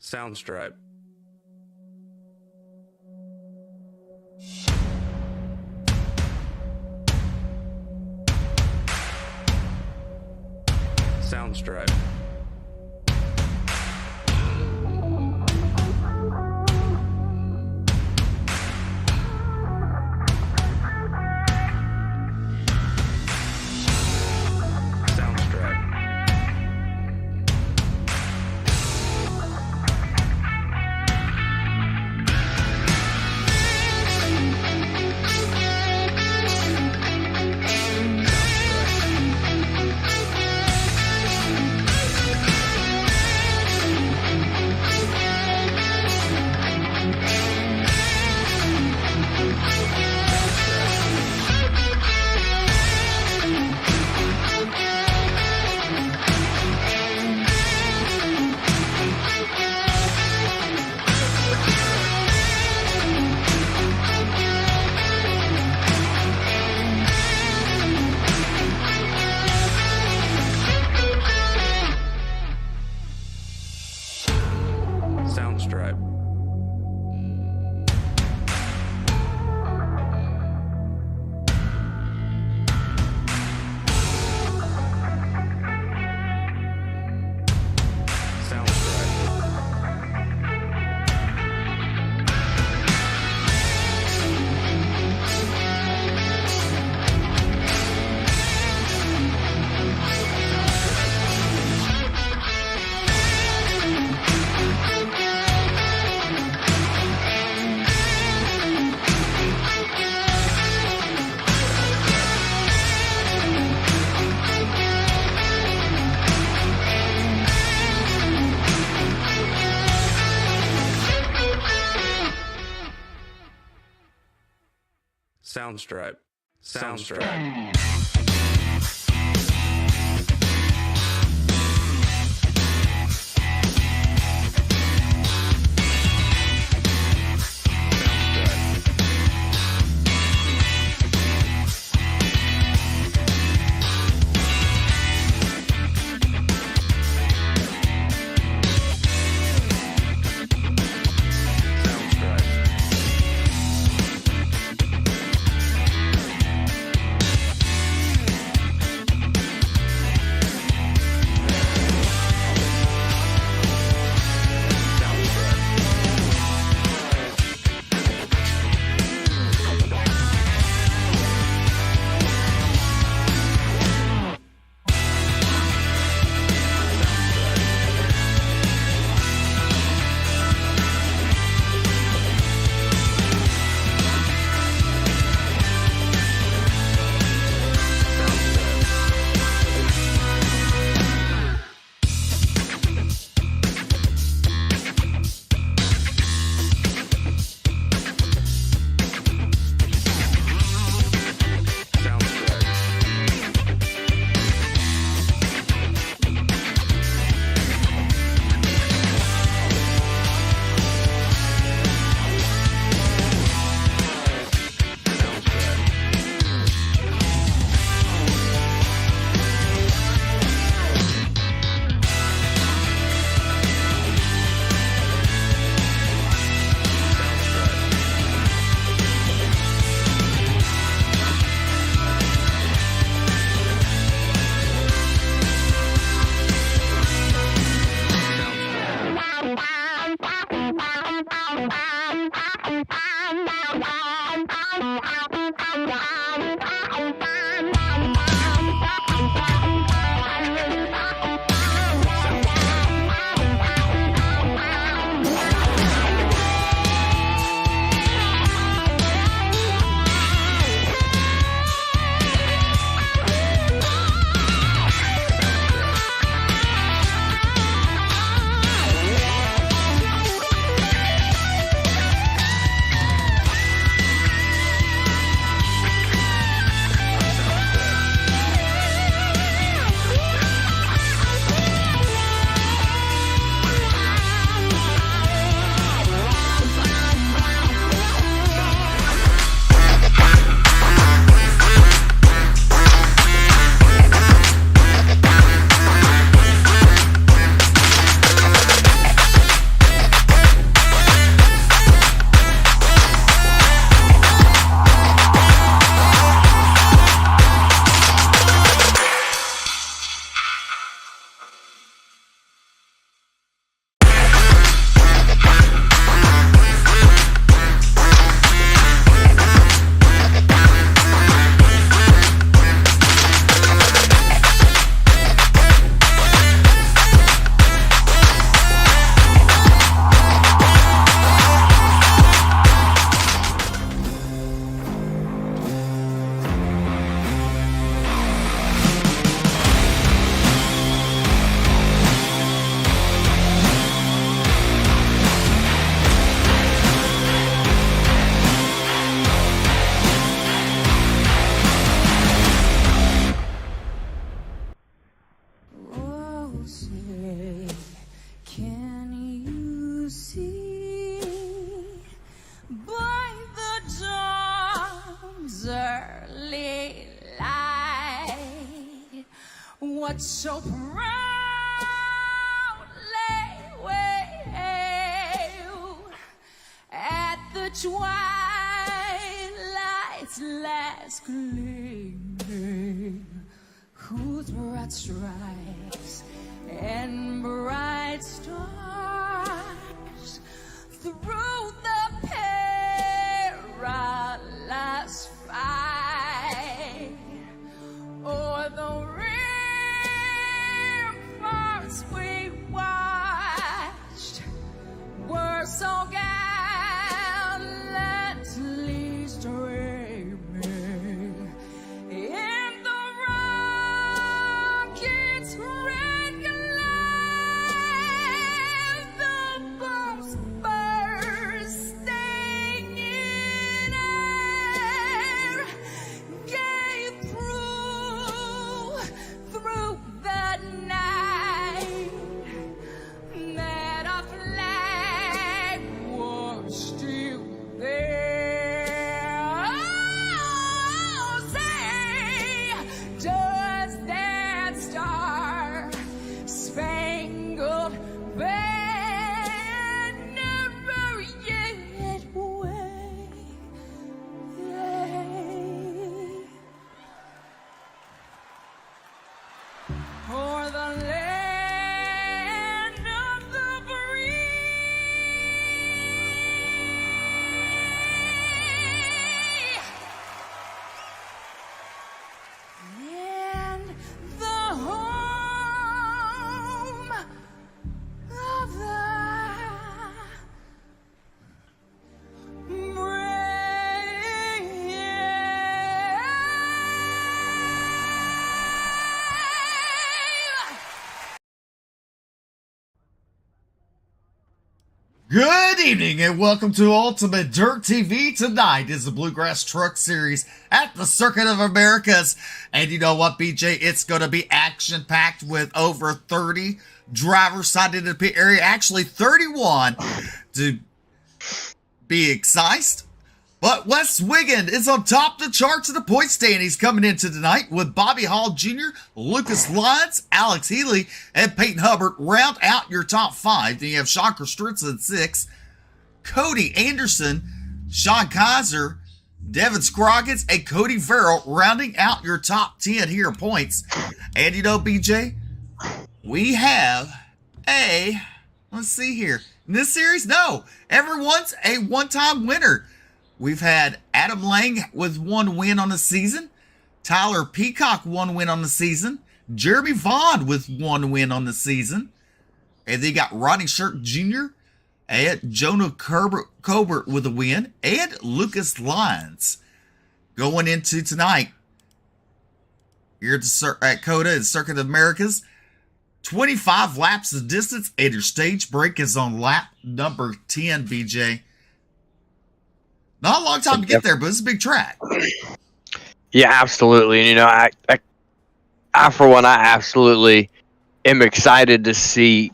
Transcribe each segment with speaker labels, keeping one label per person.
Speaker 1: Soundstripe. Soundstripe. Soundstripe. Soundstripe. Soundstripe.
Speaker 2: but so proudly wave at the twilight's last gleaming, whose broad stripes and bright stars through the perilous fight o'er the ramparts we watched were so gallantly streaming in the rocket's red glare, the bombs bursting in air gave through the night that our flag was still there. Oh, say, does that star-spangled banner yet wave? For the land of the free and the home of the
Speaker 3: Good evening and welcome to Ultimate Dirt TV. Tonight is the Bluegrass Truck Series at the Circuit of Americas. And you know what, BJ? It's going to be action-packed with over 30 drivers sighted in the pit area. Actually, 31 to be excise. But Wes Wiggin is on top of the charts of the point stand. He's coming into tonight with Bobby Hall Jr., Lucas Lyons, Alex Healy, and Peyton Hubbard round out your top 5. Then you have Sean Kostritza at 6, Cody Anderson, Sean Kaiser, Devin Scroggins, and Cody Verrill rounding out your top 10 here points. And you know, BJ, we have let's see here. In this series, no, everyone's a one-time winner. We've had Adam Lang with 1 win on the season, Tyler Peacock 1 win on the season, Jeremy Vaughn with 1 win on the season, and they got Rodney Shirk Jr. and Jonah Colbert with a win, and Lucas Lyons. Going into tonight, here at Cota and Circuit of Americas, 25 laps of distance, and your stage break is on lap number 10, BJ. Not a long time to get there, but it's a big track.
Speaker 4: Yeah, absolutely. And, you know, I for one, I absolutely am excited to see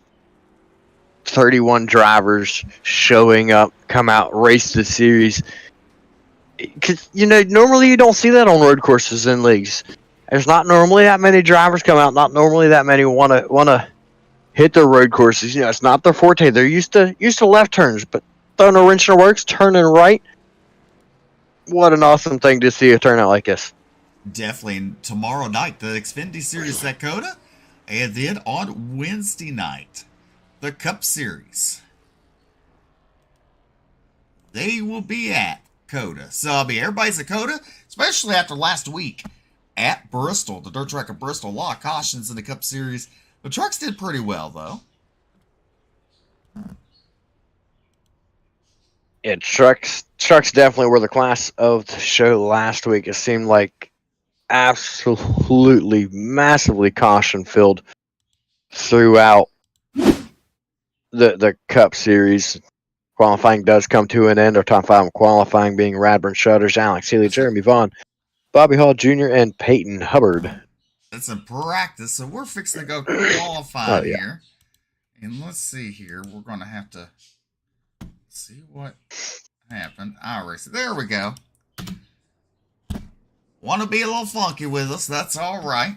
Speaker 4: 31 drivers showing up, come out, race the series. Because, you know, normally you don't see that on road courses in leagues. There's not normally that many drivers come out. Not normally that many want to hit the road courses. You know, it's not their forte. They're used to left turns, but throwing a wrench in the works, turning right. What an awesome thing to see a turnout like this.
Speaker 3: Definitely. And tomorrow night, the Xfinity Series at Cota. And then on Wednesday night, the Cup Series. They will be at Cota. So, I mean, everybody's at Cota, especially after last week at Bristol. The dirt track of Bristol. A lot of cautions in the Cup Series. The trucks did pretty well, though.
Speaker 4: Yeah, trucks definitely were the class of the show last week. It seemed like absolutely massively caution filled throughout the Cup Series. Qualifying does come to an end. Our top 5 qualifying being Radburn Shutters, Alex Healy, Jeremy Vaughn, Bobby Hall Jr., and Peyton Hubbard.
Speaker 3: That's in practice, so we're fixing to go qualify here. And let's see here. We're going to have to see what happened. Iracing. There we go. Want to be a little funky with us. That's all right.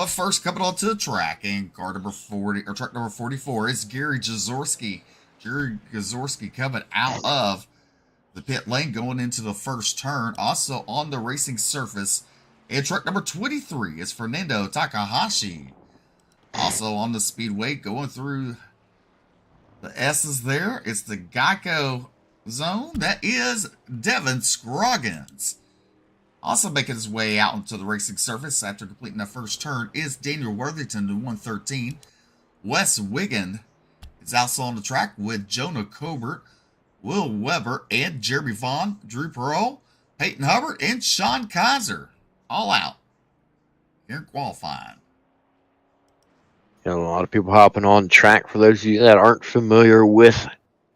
Speaker 3: But first, coming onto the track, and car number 40, or truck number 44, is Gary Jazorski. Gary Jazorski coming out of the pit lane, going into the first turn. Also on the racing surface, and truck number 23 is Fernando Takahashi. Also on the speedway, going through the S's there, it's the Geico zone. That is Devin Scroggins. Also making his way out into the racing surface after completing the first turn is Daniel Worthington to 113. Wes Wiggin is also on the track with Jonah Colbert, Will Weber, and Jeremy Vaughn, Drew Perot, Peyton Hubbard, and Sean Kaiser. All out here in qualifying.
Speaker 4: You know, a lot of people hopping on the track. For those of you that aren't familiar with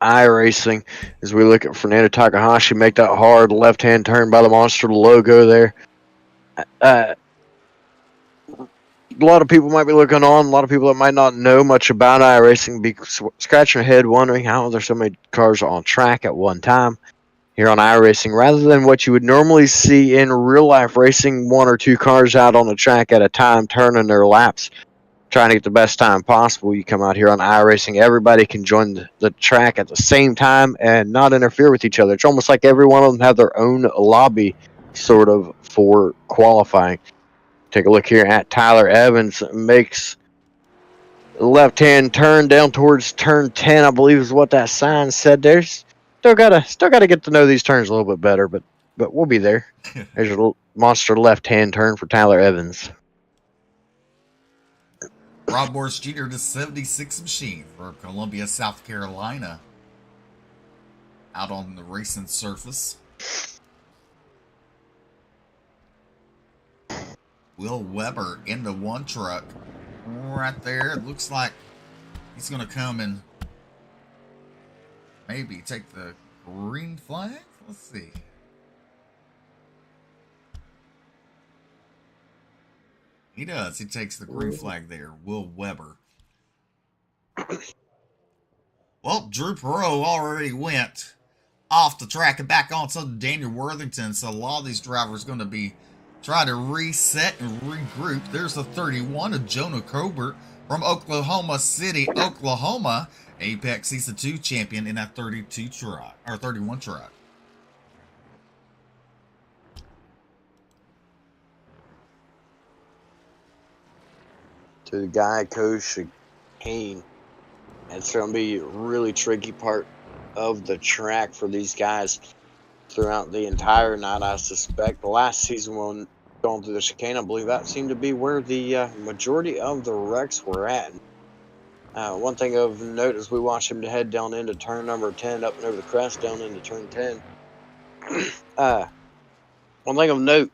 Speaker 4: iRacing, as we look at Fernando Takahashi make that hard left-hand turn by the monster logo there. A lot of people might be looking on. A lot of people that might not know much about iRacing be scratching their head wondering how there's so many cars on track at one time here on iRacing, rather than what you would normally see in real-life racing, one or two cars out on the track at a time turning their laps, trying to get the best time possible. You come out here on iRacing, everybody can join the track at the same time and not interfere with each other. It's almost like every one of them have their own lobby sort of for qualifying. Take a look here at Tyler Evans. Makes the left-hand turn down towards turn 10, I believe is what that sign said there. Still gotta get to know these turns a little bit better, but we'll be there. There's a little monster left-hand turn for Tyler Evans.
Speaker 3: Rob Morris Jr. to 76 machine for Columbia, South Carolina. Out on the racing surface. Will Weber in the one truck. Right there. It looks like he's going to come and maybe take the green flag. Let's see. He does. He takes the green flag there. Will Weber. Well, Drew Perot already went off the track and back on to Daniel Worthington. So a lot of these drivers are going to be trying to reset and regroup. There's the 31 of Jonah Colbert from Oklahoma City, Oklahoma. Apex Season 2 champion in that 32 truck, or 31 truck.
Speaker 4: To the guy, Coach Kane. It's going to be a really tricky part of the track for these guys throughout the entire night, I suspect. The last season when going through the chicane, I believe that seemed to be where the majority of the wrecks were at. One thing of note as we watch him to head down into turn number 10, up and over the crest, down into turn 10. One thing of note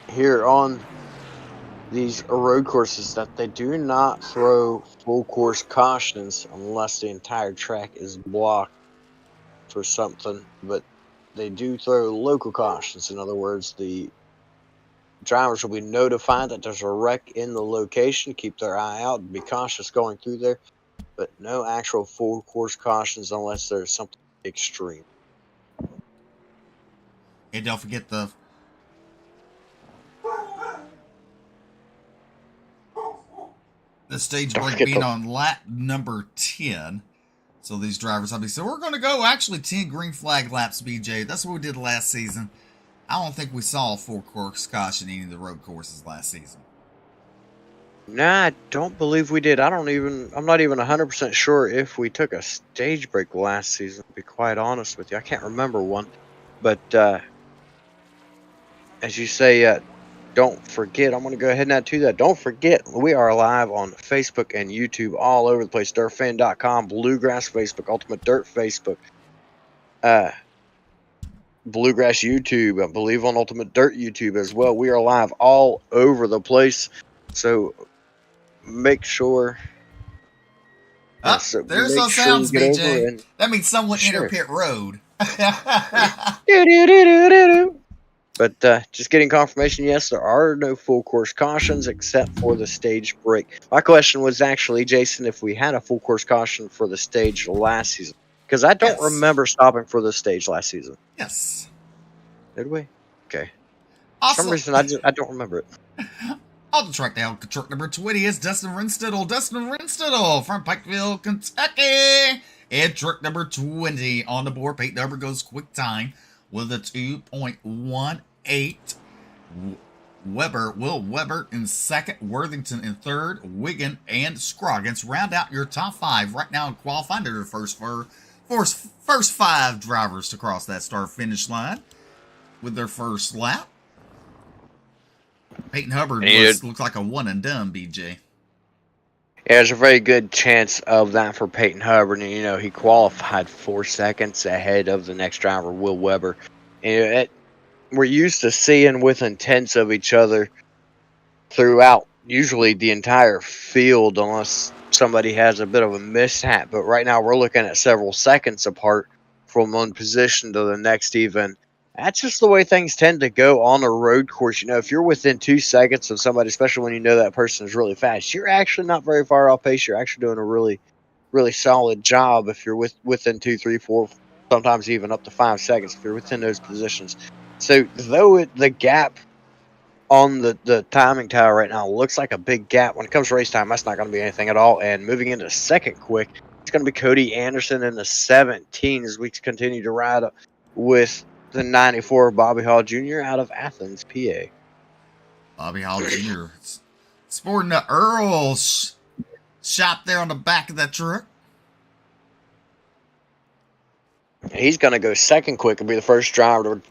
Speaker 4: here on these road courses that they do not throw full course cautions unless the entire track is blocked for something, but they do throw local cautions. In other words, the drivers will be notified that there's a wreck in the location, keep their eye out, and be cautious going through there, but no actual full course cautions unless there's something extreme.
Speaker 3: And don't forget the stage break being on lap number 10. So these drivers obviously, so we're going to go actually 10 green flag laps, BJ. That's what we did last season. I don't think we saw a full course caution in any of the road courses last season.
Speaker 4: Nah, I don't believe we did. I'm not even 100% sure if we took a stage break last season, to be quite honest with you. I can't remember one. But as you say, don't forget, I'm going to go ahead and add to that. Don't forget, we are live on Facebook and YouTube all over the place. DirtFan.com, Bluegrass Facebook, Ultimate Dirt Facebook, Bluegrass YouTube, I believe on Ultimate Dirt YouTube as well. We are live all over the place. So make sure.
Speaker 3: So there's those sounds, BJ. That means someone entered pit road.
Speaker 4: But just getting confirmation, yes, there are no full course cautions except for the stage break. My question was actually, Jason, if we had a full course caution for the stage last season. Because I don't remember stopping for the stage last season.
Speaker 3: Yes.
Speaker 4: Did we? Okay.
Speaker 3: Also,
Speaker 4: for some reason, I don't remember it.
Speaker 3: On the track now, truck number 20 is Dustin Renstittle. Dustin Renstittle from Pikeville, Kentucky. And truck number 20 on the board. Peyton Hubbard goes quick time with a 2.18. Will Weber in second, Worthington in third, Wiggin and Scroggins round out your top five right now in qualifying. They're the first five drivers to cross that start-finish line with their first lap. Peyton Hubbard looks like a one and done, BJ.
Speaker 4: Yeah, there's a very good chance of that for Peyton Hubbard. And, he qualified 4 seconds ahead of the next driver, Will Weber. And we're used to seeing within tenths of each other throughout usually the entire field, unless somebody has a bit of a mishap. But right now we're looking at several seconds apart from one position to the next even. That's just the way things tend to go on a road course. If you're within 2 seconds of somebody, especially when you know that person is really fast, you're actually not very far off pace. You're actually doing a really, really solid job if you're within 2, 3, 4, sometimes even up to 5 seconds if you're within those positions. So though the gap on the timing tower right now looks like a big gap, when it comes to race time, that's not going to be anything at all. And moving into second quick, it's going to be Cody Anderson in the 17 as we continue to ride with the 94 Bobby Hall Jr. out of Athens, PA.
Speaker 3: Bobby Hall Jr. sporting the Earl's shop there on the back of that truck.
Speaker 4: He's going to go second quick and be the first driver to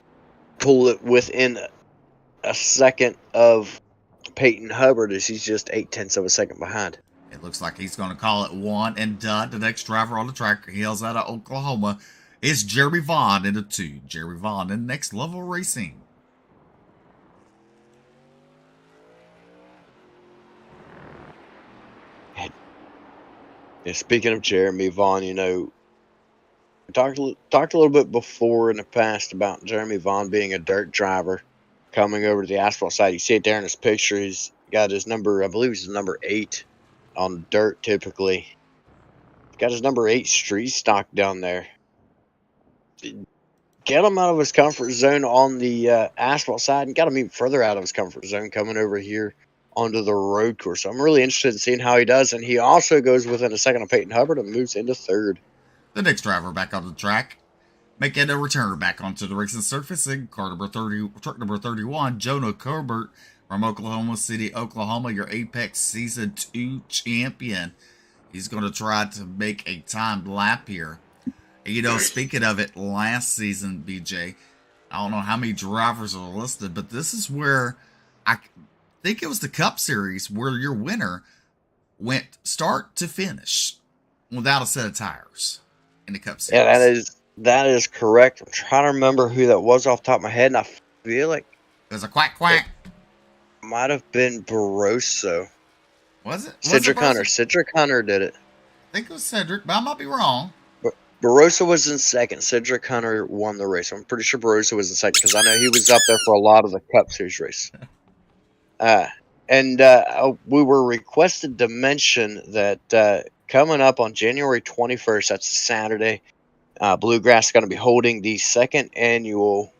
Speaker 4: pull it within a second of Peyton Hubbard, as he's just 0.8 of a second behind.
Speaker 3: It looks like he's going to call it one and done. The next driver on the track, he hails out of Oklahoma, is Jeremy Vaughn in the 2. Jeremy Vaughn in Next Level Racing.
Speaker 4: And speaking of Jeremy Vaughn, we talked a little bit before in the past about Jeremy Vaughn being a dirt driver coming over to the asphalt side. You see it there in his picture. He's got his number, I believe he's number 8 on dirt typically. He's got his number 8 street stock down there. Get him out of his comfort zone on the asphalt side and got him even further out of his comfort zone coming over here onto the road course. So I'm really interested in seeing how he does. And he also goes within a second of Peyton Hubbard and moves into third.
Speaker 3: The next driver back on the track, making a return back onto the racing surface in truck number 31, Jonah Corbett from Oklahoma City, Oklahoma, your Apex Season 2 champion. He's going to try to make a timed lap here. Speaking of it, last season, BJ, I don't know how many drivers are listed, but this is where I think it was the Cup Series where your winner went start to finish without a set of tires in the Cup Series.
Speaker 4: Yeah, that is correct. I'm trying to remember who that was off the top of my head, and I feel like
Speaker 3: it was a quack.
Speaker 4: Might have been Barroso.
Speaker 3: Was it?
Speaker 4: Cedric Hunter. Cedric Hunter did it.
Speaker 3: I think it was Cedric, but I might be wrong.
Speaker 4: Barroso was in second. Cedric Hunter won the race. I'm pretty sure Barroso was in second because I know he was up there for a lot of the Cup Series race. We were requested to mention that coming up on January 21st, that's a Saturday, Bluegrass is going to be holding the second annual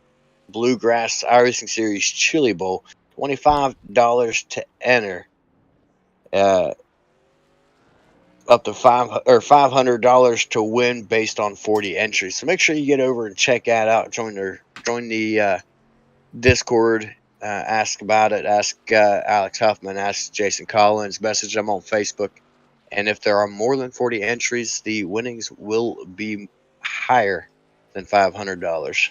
Speaker 4: Bluegrass Iracing Series Chili Bowl. $25 to enter. Up to $500 to win based on 40 entries. So make sure you get over and check that out. Join the Discord. Ask about it. Ask Alex Huffman. Ask Jason Collins. Message them on Facebook. And if there are more than 40 entries, the winnings will be higher than $500.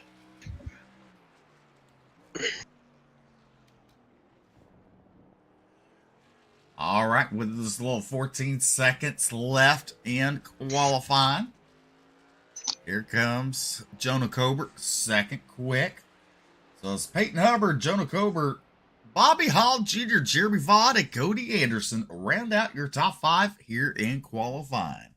Speaker 3: All right, with this little 14 seconds left in qualifying, here comes Jonah Colbert, second quick. So it's Peyton Hubbard, Jonah Colbert, Bobby Hall Jr., Jeremy Vaughn, and Cody Anderson round out your top 5 here in qualifying.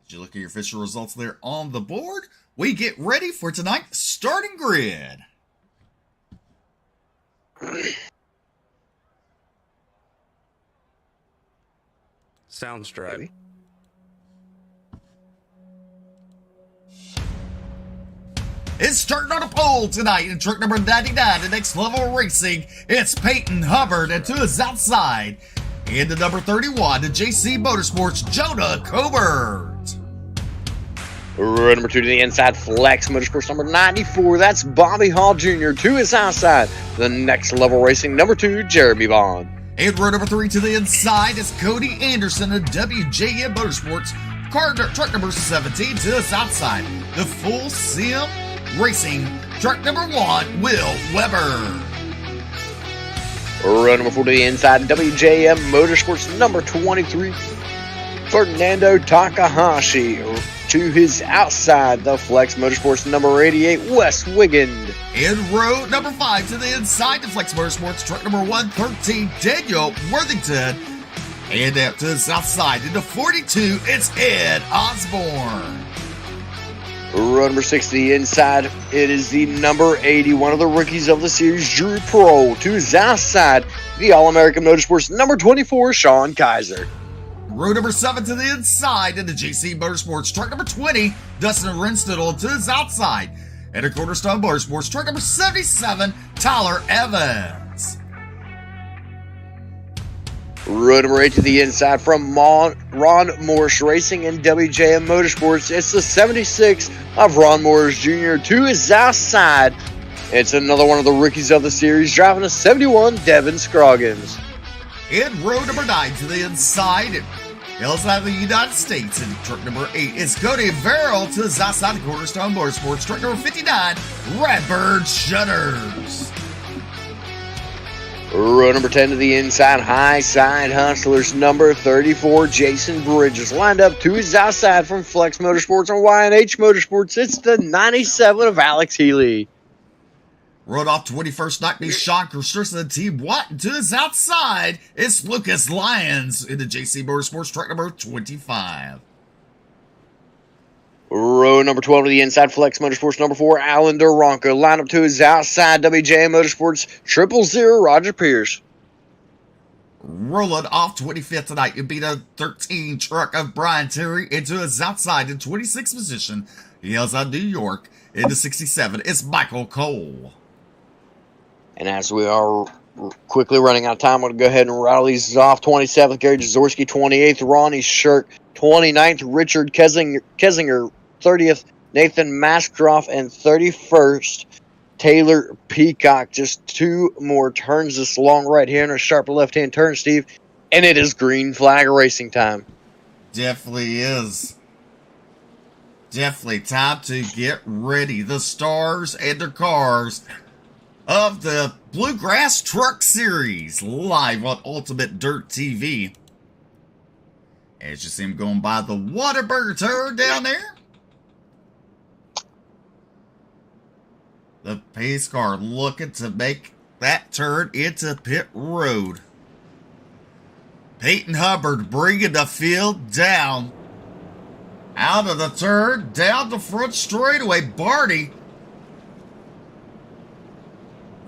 Speaker 3: As you look at your official results there on the board, we get ready for tonight's starting grid.
Speaker 1: Soundstripe.
Speaker 3: is starting on a pole tonight in truck number 99 in Next Level Racing. It's Peyton Hubbard, and to his outside, into number 31, the JC Motorsports, Jonah Cobert.
Speaker 4: Row number 2 to the inside, Flex Motorsports number 94. That's Bobby Hall Jr. To his outside, the Next Level Racing number 2, Jeremy Bond.
Speaker 3: And row number 3 to the inside is Cody Anderson of WJM Motorsports, truck number 17 to his outside, the Full Sim Racing, truck number 1, Will Weber.
Speaker 4: Row number 4 to the inside, WJM Motorsports number 23, Fernando Takahashi. To his outside, the Flex Motorsports number 88, Wes Wigand.
Speaker 3: In row number 5 to the inside, the Flex Motorsports truck number 113, Daniel Worthington. And out to his outside, into 42, it's Ed Osborne.
Speaker 4: Row number 6 to the inside, it is the number 80, one of the rookies of the series, Drew Prohl. To his outside, the All-American Motorsports number 24, Sean Kaiser.
Speaker 3: Row number 7 to the inside into JC Motorsports truck number 20, Dustin Renstedel to his outside. And a Cornerstone Motorsports truck number 77, Tyler Evans.
Speaker 4: Row number 8 to the inside from Ron Morris Racing and WJM Motorsports. It's the 76 of Ron Morris Jr. To his outside, it's another one of the rookies of the series, driving a 71, Devin Scroggins.
Speaker 3: In row number 9 to the inside, outside of the United States, in truck number 8 is Cody Verrill to his outside of Cornerstone Motorsports, truck number 59, Redbird Shutters.
Speaker 4: Row number 10 to the inside, High Side Hustlers number 34, Jason Bridges, lined up to his outside from Flex Motorsports and Y&H Motorsports. It's the 97 of Alex Healy.
Speaker 3: Rode off 21st night be Sean Christensen and Team Watt. To his outside, it's Lucas Lyons in the JC Motorsports truck number 25.
Speaker 4: Row number 12 to the inside, Flex Motorsports number 4, Alan Duranko. Line up to his outside, WJ Motorsports 000, Roger Pierce.
Speaker 3: Rolling off 25th tonight, it'd be the 13 truck of Brian Terry into his outside in 26th position. He hails out New York into 67. It's Michael Cole.
Speaker 4: And as we are quickly running out of time, I'm going to go ahead and rattle these off. 27th, Gary Jaworski. 28th, Ronnie Shirk. 29th, Richard Kessinger. 30th, Nathan Maskroff. And 31st, Taylor Peacock. Just 2 more turns this long right here in a sharp left-hand turn, Steve. And it is green flag racing time.
Speaker 3: Definitely is. Definitely time to get ready. The stars and their cars of the Bluegrass Truck Series live on Ultimate Dirt TV. As you see him going by the Whataburger turn down there. The pace car looking to make that turn into pit road. Peyton Hubbard bringing the field down. Out of the turn, down the front straightaway. Barney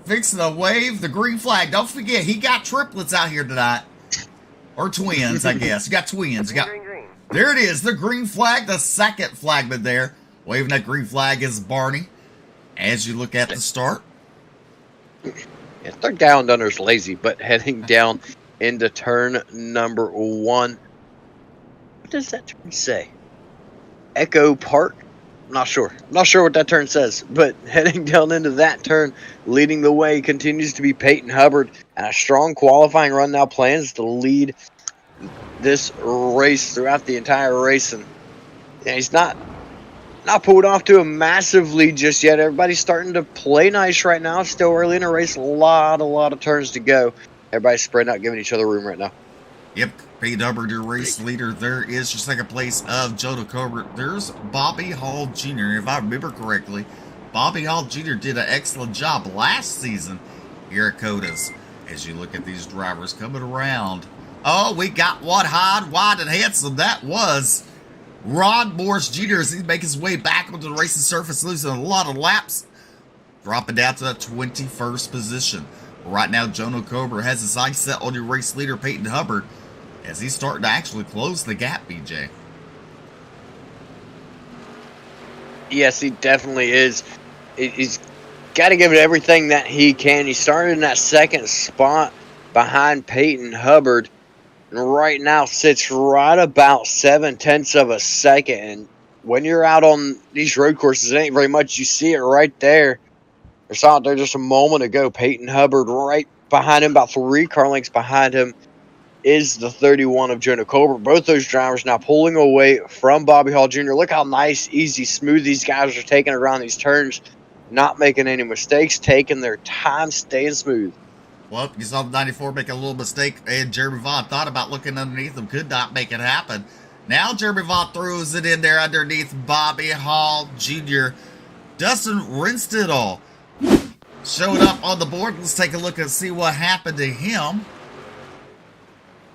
Speaker 3: fixing to wave the green flag. Don't forget, he got triplets out here tonight. Or twins, I guess. You got twins. You got, there it is, the green flag, the second flagman there. Waving that green flag is Barney. As you look at the start.
Speaker 4: Yeah, third down under is lazy, but heading down into turn number 1. What does that turn say? Echo Park? I'm not sure. I'm not sure what that turn says, but heading down into that turn, leading the way continues to be Peyton Hubbard, and a strong qualifying run now plans to lead this race throughout the entire race. And yeah, he's not pulled off to a massive lead just yet. Everybody's starting to play nice right now. It's still early in the race. A lot of turns to go. Everybody's spreading out, giving each other room right now.
Speaker 3: Yep, Peyton Hubbard, your race leader. There is your second place of Jonah Cobert. There's Bobby Hall Jr., if I remember correctly. Bobby Hall Jr. did an excellent job last season here at Cota's. As you look at these drivers coming around. Oh, we got one high, wide, and handsome. That was Ron Morris Jr. as he makes his way back onto the racing surface, losing a lot of laps, dropping down to that 21st position. Right now, Jonah Cobra has his eyes set on your race leader, Peyton Hubbard, as he's starting to actually close the gap, BJ.
Speaker 4: Yes, he definitely is. he's got to give it everything that he can. He started in that second spot behind Peyton Hubbard, and right now sits right about 7/10 of a second. And when you're out on these road courses, it ain't very much. You see it right there. I saw it there just a moment ago. Peyton Hubbard right behind him, about 3 car lengths behind him, is the 31 of Jonah Colbert. Both those drivers now pulling away from Bobby Hall Jr. Look how nice, easy, smooth these guys are taking around these turns, not making any mistakes, taking their time, staying smooth.
Speaker 3: Well, you saw the 94 make a little mistake, and Jeremy Vaughn thought about looking underneath him, could not make it happen. Now Jeremy Vaughn throws it in there underneath Bobby Hall Jr. Dustin Rinstedall showed up on the board. Let's take a look and see what happened to him.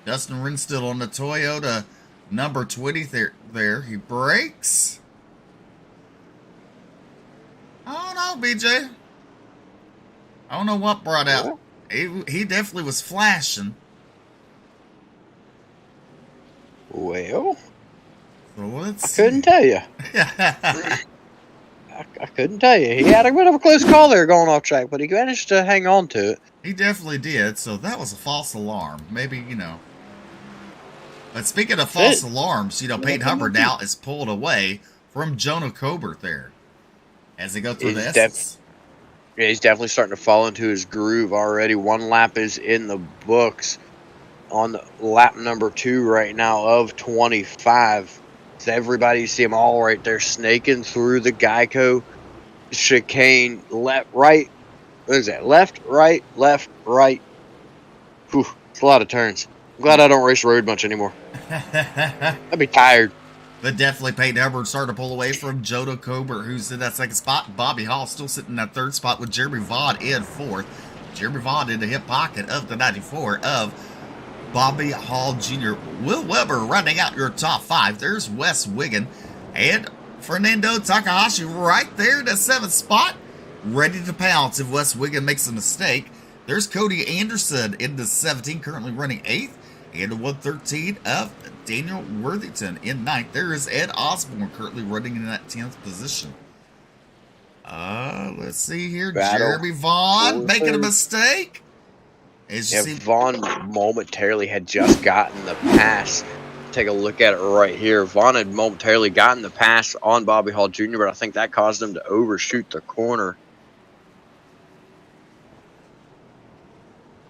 Speaker 3: Dustin Rinstedall on the Toyota number 20 there. He brakes. I don't know, BJ. I don't know what brought out. He definitely was flashing.
Speaker 4: Well,
Speaker 3: So let's
Speaker 4: couldn't tell you. I couldn't tell you. He had a bit of a close call there going off track, but he managed to hang on to it.
Speaker 3: He definitely did. So that was a false alarm. Maybe, you know. But speaking of false alarms, you know, Peyton Hubbard now is pulled away from Jonah Colbert there as they go through the S's.
Speaker 4: Yeah, he's definitely starting to fall into his groove already. 1 lap is in the books on lap number 2 right now of 25. So everybody, you see them all right there snaking through the Geico chicane. Left, right. What is that? Left, right, left, right. Whew, it's a lot of turns. I'm glad I don't race road much anymore. I'd be tired.
Speaker 3: But definitely Peyton Hubbard starting to pull away from Jonah Colbert, who's in that second spot. Bobby Hall still sitting in that third spot with Jeremy Vaughn in fourth. Jeremy Vaughn in the hip pocket of the 94 of Bobby Hall Jr. Will Weber running out your top 5. There's Wes Wiggin and Fernando Takahashi right there in the 7th spot, ready to pounce if Wes Wiggin makes a mistake. There's Cody Anderson in the 17, currently running 8th. And the 113 of Daniel Worthington in 9th. There is Ed Osborne currently running in that 10th position. Let's see here. Jeremy Vaughn making a mistake.
Speaker 4: Vaughn momentarily had just gotten the pass. Take a look at it right here. Vaughn had momentarily gotten the pass on Bobby Hall Jr., but I think that caused him to overshoot the corner.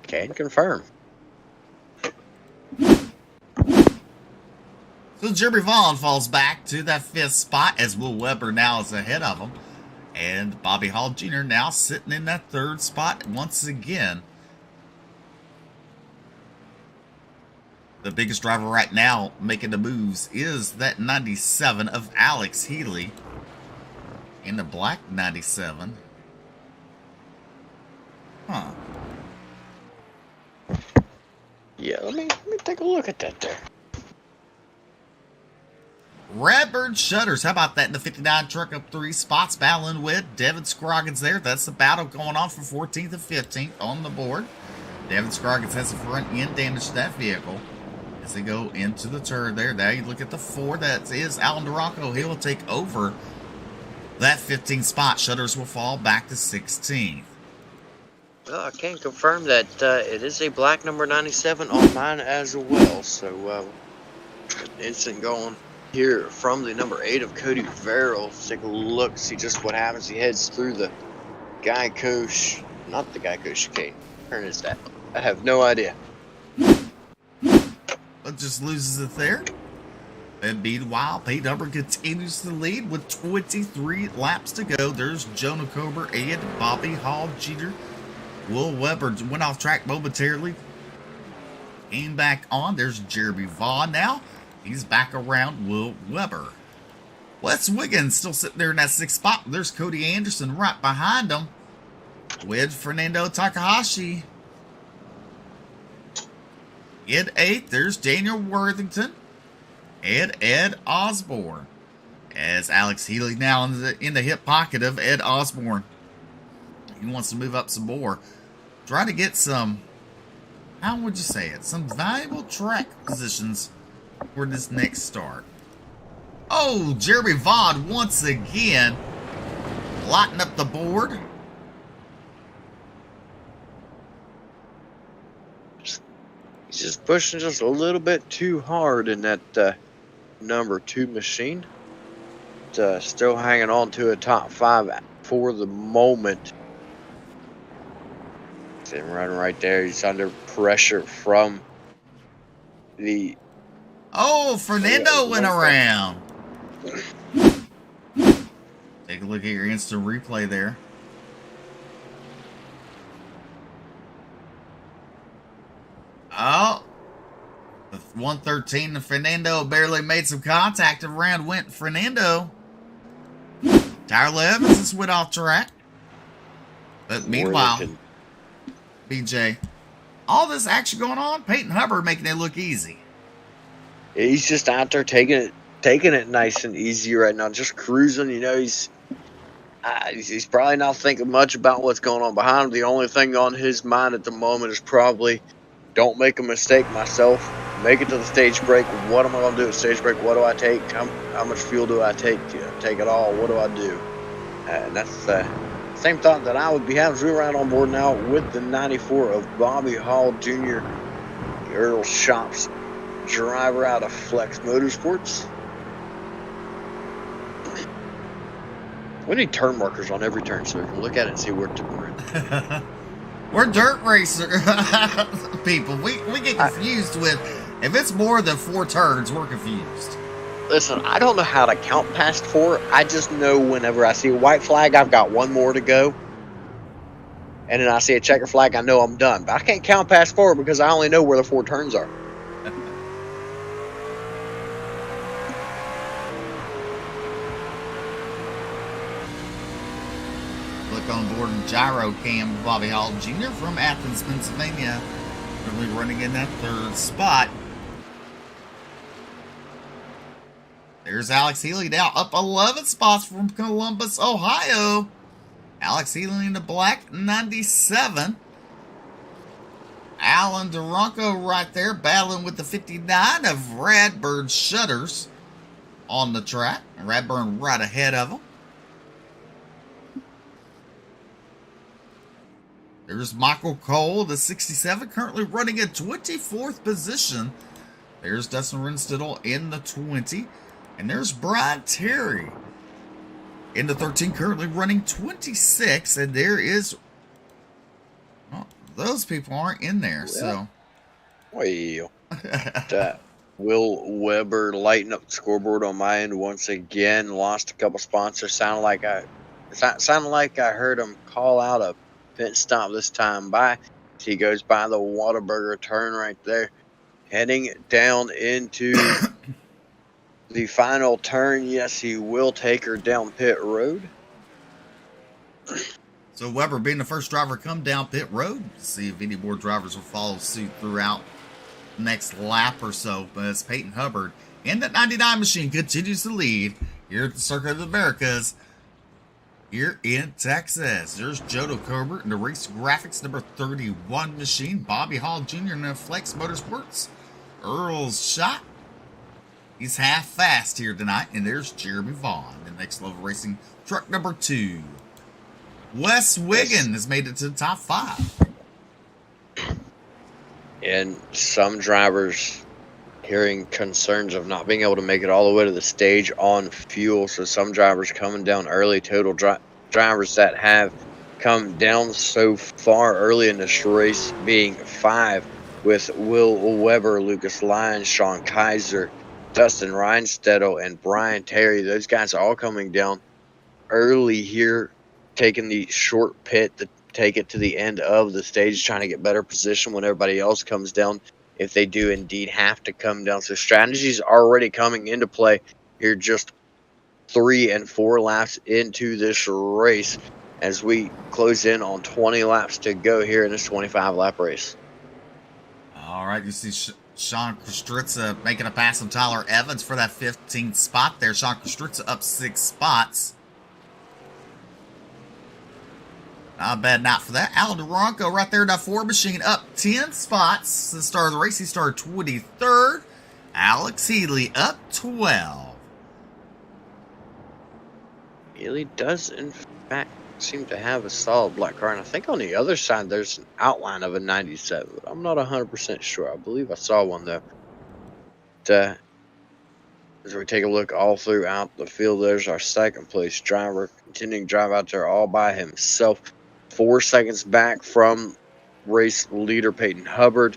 Speaker 4: Can confirm.
Speaker 3: So Jeremy Vaughn falls back to that 5th spot as Will Weber now is ahead of him. And Bobby Hall Jr. now sitting in that 3rd spot once again. The biggest driver right now making the moves is that 97 of Alex Healy in the black 97. Huh.
Speaker 4: Yeah, let me take a look at that there.
Speaker 3: Redbird Shutters, how about that in the 59 truck up 3 spots, battling with Devin Scroggins there. That's the battle going on for 14th and 15th on the board. Devin Scroggins has a front end damage to that vehicle as they go into the turn there. Now you look at the 4, that is Alan Duranco. He will take over that 15th spot. Shutters will fall back to 16th.
Speaker 4: Well, I can confirm that it is a black number 97 on mine as well. So, instant going here from the number 8 of Cody Verrill. Let's take a look, see just what happens. He heads through the Geico, not the Geico chicane. Turn is that? I have no idea.
Speaker 3: But just loses it there. And meanwhile, Peyton Hubbard continues to lead with 23 laps to go. There's Jonah Colbert and Bobby Hall Jr. Will Weber went off track momentarily. Came back on. There's Jeremy Vaughn now. He's back around Will Weber. Wes Wiggins still sitting there in that 6th spot. There's Cody Anderson right behind him with Fernando Takahashi. In 8th, there's Daniel Worthington and Ed Osborne. As Alex Healy now in the hip pocket of Ed Osborne. He wants to move up some more. Try to get some, how would you say it, some valuable track positions for this next start. Oh, Jeremy Vaughn once again lighten up the board.
Speaker 4: He's just pushing just a little bit too hard in that number 2 machine. Still hanging on to a top 5 for the moment. Sitting right there. He's under pressure from the...
Speaker 3: Oh, Fernando went around. Take a look at your instant replay there. Oh, the 113 and Fernando barely made some contact. Around went Fernando. Tyler Evans just went off track. But meanwhile, BJ, all this action going on, Peyton Hubbard making it look easy.
Speaker 4: He's just out there taking it nice and easy right now, just cruising. You know, he's probably not thinking much about what's going on behind him. The only thing on his mind at the moment is probably, don't make a mistake myself. Make it to the stage break. What am I going to do at stage break? What do I take? How much fuel do I take? Take it all. What do I do? And that's the same thought that I would be having. We're right on board now with the 94 of Bobby Hall Jr., Earl Shops driver out of Flex Motorsports. We need turn markers on every turn so we can look at it and see where we're in.
Speaker 3: We're dirt racer people. We get confused with, if it's more than 4 turns, we're confused.
Speaker 4: Listen, I don't know how to count past 4. I just know whenever I see a white flag, I've got 1 more to go. And then I see a checker flag, I know I'm done. But I can't count past 4 because I only know where the 4 turns are.
Speaker 3: Look on board in gyro cam, Bobby Hall Jr. from Athens, Pennsylvania. Currently running in that 3rd spot. There's Alex Healy now up 11 spots from Columbus, Ohio. Alex Healy in the black 97. Alan Duranko right there battling with the 59 of Radburn Shutters on the track. Radburn right ahead of him. There's Michael Cole, the 67, currently running in 24th position. There's Dustin Renstidel in the 20. And there's Brian Terry in the 13, currently running 26. And there is... Well, those people aren't in there, so...
Speaker 4: Well, Will Weber lighting up the scoreboard on my end once again. Lost a couple sponsors. Sounded like I heard him call out a pit stop this time by. He goes by the Whataburger turn right there, heading down into the final turn. Yes, he will take her down pit road.
Speaker 3: So Weber being the first driver to come down pit road. See if any more drivers will follow suit throughout the next lap or so. But as Peyton Hubbard in that 99 machine continues to lead here at the Circuit of the Americas here in Texas. There's Jodo Colbert in the Race Graphics number 31 machine. Bobby Hall Jr. in the Flex Motorsports. Earl's shot. He's half fast here tonight. And there's Jeremy Vaughn in Next Level Racing truck number 2. Wes Wiggin has made it to the top 5.
Speaker 4: And some drivers hearing concerns of not being able to make it all the way to the stage on fuel. So some drivers coming down early. Total drivers that have come down so far early in this race being 5, with Will Weber, Lucas Lyons, Sean Kaiser, Dustin Reinstedel, and Brian Terry. Those guys are all coming down early here, taking the short pit to take it to the end of the stage, trying to get better position when everybody else comes down, if they do indeed have to come down. So strategies already coming into play here, just 3 and 4 laps into this race as we close in on 20 laps to go here in this 25-lap race.
Speaker 3: All right, you see Sean Kostritza making a pass on Tyler Evans for that 15th spot there. Sean Kostritza up 6 spots. Not a bad night for that. Alan Duranko right there in that 4 machine up 10 spots since the start of the race. He started 23rd. Alex Healy up 12.
Speaker 4: Healy does, in back seem to have a solid black car, and I think on the other side there's an outline of a 97, but I'm not 100% sure. I believe I saw one though. But, as we take a look all throughout the field, there's our second place driver continuing to drive out there all by himself. 4 seconds back from race leader Peyton Hubbard,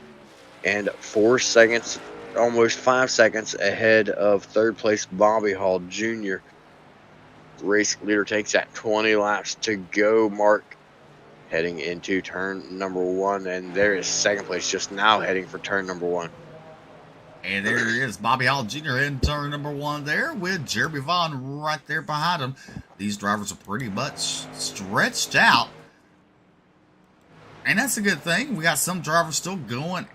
Speaker 4: and 4 seconds, almost 5 seconds ahead of third place Bobby Hall Jr. Race leader takes that 20 laps to go mark heading into turn number 1, and there is second place just now heading for turn number 1.
Speaker 3: And there is Bobby Hall Jr. in turn number 1 there with Jeremy Vaughn right there behind him. These drivers are pretty much stretched out. And that's a good thing. We got some drivers still going,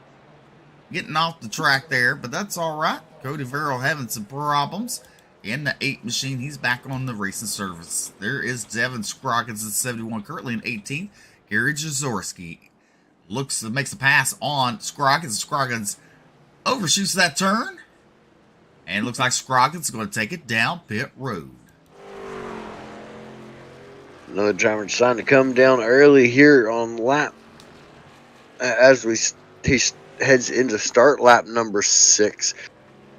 Speaker 3: getting off the track there, but that's all right. Cody Verrill having some problems in the 8 machine. He's back on the racing service. There is Devin Scroggins in 71, currently in 18th. Gary Jazorski makes a pass on Scroggins. Scroggins overshoots that turn, and it looks like Scroggins is going to take it down pit road.
Speaker 4: Another driver deciding to come down early here on lap as he heads into start lap number 6.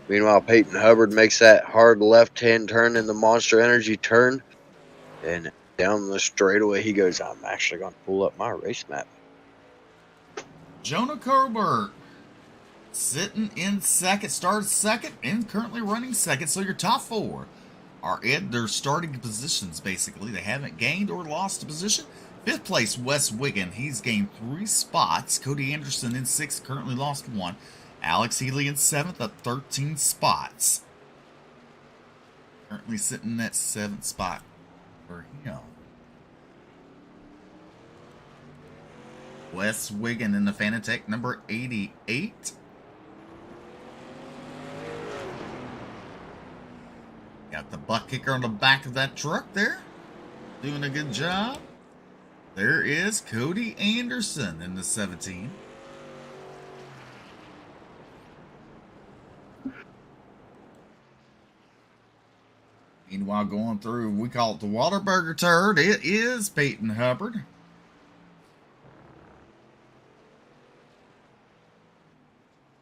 Speaker 4: Meanwhile, Peyton Hubbard makes that hard left-hand turn in the Monster Energy turn, and down the straightaway he goes. I'm actually going to pull up my race map.
Speaker 3: Jonah Colbert sitting in second, started second, and currently running second. So your top 4 are in their starting positions, basically. They haven't gained or lost a position. 5th place, Wes Wiggin. He's gained 3 spots. Cody Anderson in 6th, currently lost 1. Alex Healy in 7th, up 13 spots. Currently sitting in that 7th spot for him. Wes Wiggin in the Fanatec, number 88. Got the butt kicker on the back of that truck there. Doing a good job. There is Cody Anderson in the 17. Meanwhile, going through, we call it the Whataburger turn. It is Peyton Hubbard.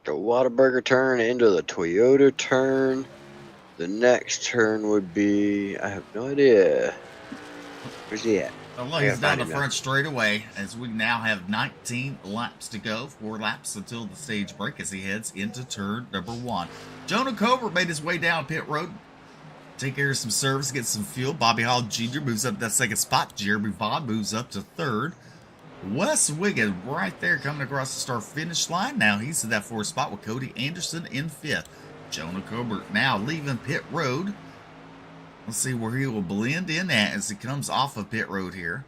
Speaker 4: The Whataburger turn into the Toyota turn. The next turn would be, I have no idea. Where's he at?
Speaker 3: Well, he's down the front straightaway as we now have 19 laps to go. 4 laps until the stage break as he heads into turn number 1. Jonah Colbert made his way down pit road. Take care of some service, get some fuel. Bobby Hall Jr. moves up to that 2nd spot. Jeremy Vaughn moves up to 3rd. Wes Wiggin right there coming across the start finish line. Now he's in that 4th spot with Cody Anderson in 5th. Jonah Colbert now leaving pit road. Let's see where he will blend in at as he comes off of pit road here.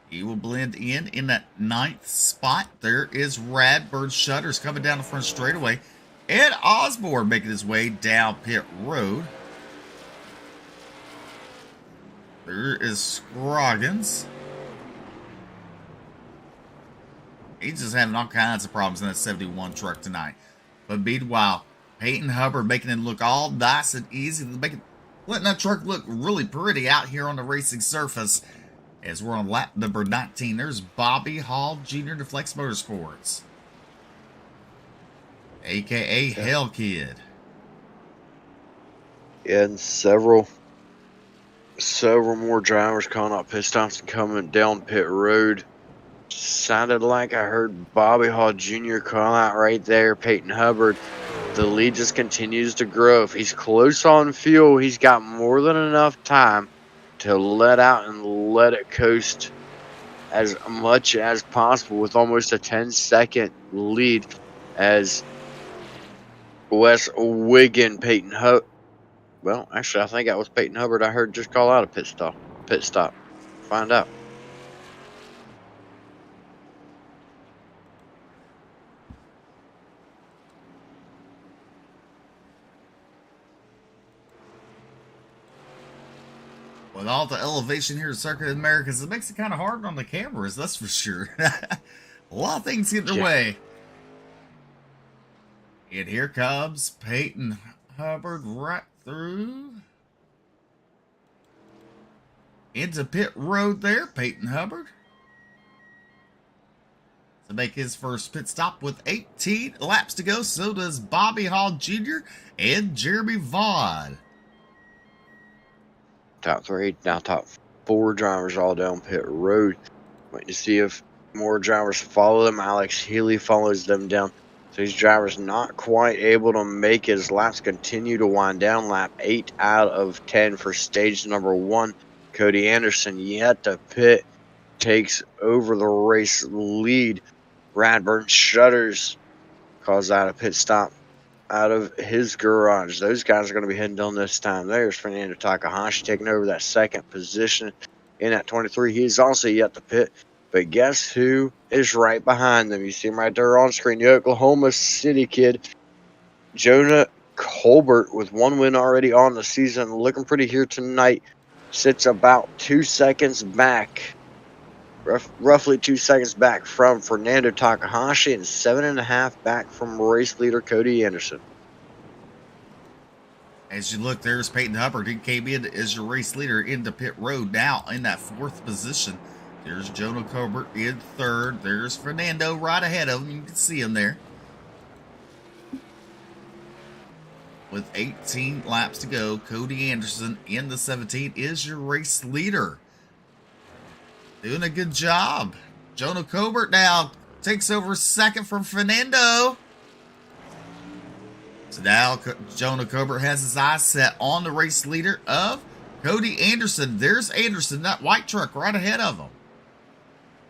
Speaker 3: He will blend in that 9th spot. There is Radbird Shutters coming down the front straightaway. Ed Osborne making his way down pit road. There is Scroggins. He's just having all kinds of problems in that 71 truck tonight. But meanwhile, Peyton Hubbard making it look all nice and easy. Letting that truck look really pretty out here on the racing surface. As we're on lap number 19, there's Bobby Hall Jr. to Flex Motorsports. A.K.A. Hell Kid.
Speaker 4: Yeah, and several more drivers calling out pit stops and coming down pit road. Sounded like I heard Bobby Hall Jr. call out right there. Peyton Hubbard. The lead just continues to grow. If he's close on fuel, he's got more than enough time to let out and let it coast as much as possible with almost a 10-second lead as Wes Wiggin, Peyton Hubbard. Well, actually, I think that was Peyton Hubbard I heard just call out a pit stop. Find out.
Speaker 3: With all the elevation here at Circuit of the Americas, it makes it kind of hard on the cameras, that's for sure. A lot of things get in the way. And here comes Peyton Hubbard right through. into pit road there, Peyton Hubbard. To make his first pit stop with 18 laps to go. So does Bobby Hall Jr. and Jeremy Vaughn.
Speaker 4: Top 3, now top 4 drivers all down pit road. Waiting to see if more drivers follow them. Alex Healy follows them down. So these drivers not quite able to make his laps continue to wind down. Lap 8 out of 10 for stage number 1. Cody Anderson yet to pit, takes over the race lead. Radburn shutters, calls out a pit stop out of his garage. Those guys are going to be heading down this time. There's Fernando Takahashi taking over that second position in at 23. He's also yet to pit. But guess who is right behind them? You see him right there on screen. The Oklahoma City kid, Jonah Colbert, with 1 win already on the season. Looking pretty here tonight. Sits about 2 seconds back. Roughly 2 seconds back from Fernando Takahashi and 7.5 back from race leader Cody Anderson.
Speaker 3: As you look, there's Peyton Hubbard. He came in as your race leader into pit road now in that 4th position. There's Jonah Colbert in 3rd. There's Fernando right ahead of him. You can see him there. With 18 laps to go, Cody Anderson in the 17 is your race leader. Doing a good job. Jonah Colbert now takes over 2nd from Fernando. So now Jonah Colbert has his eyes set on the race leader of Cody Anderson. There's Anderson, that white truck right ahead of him.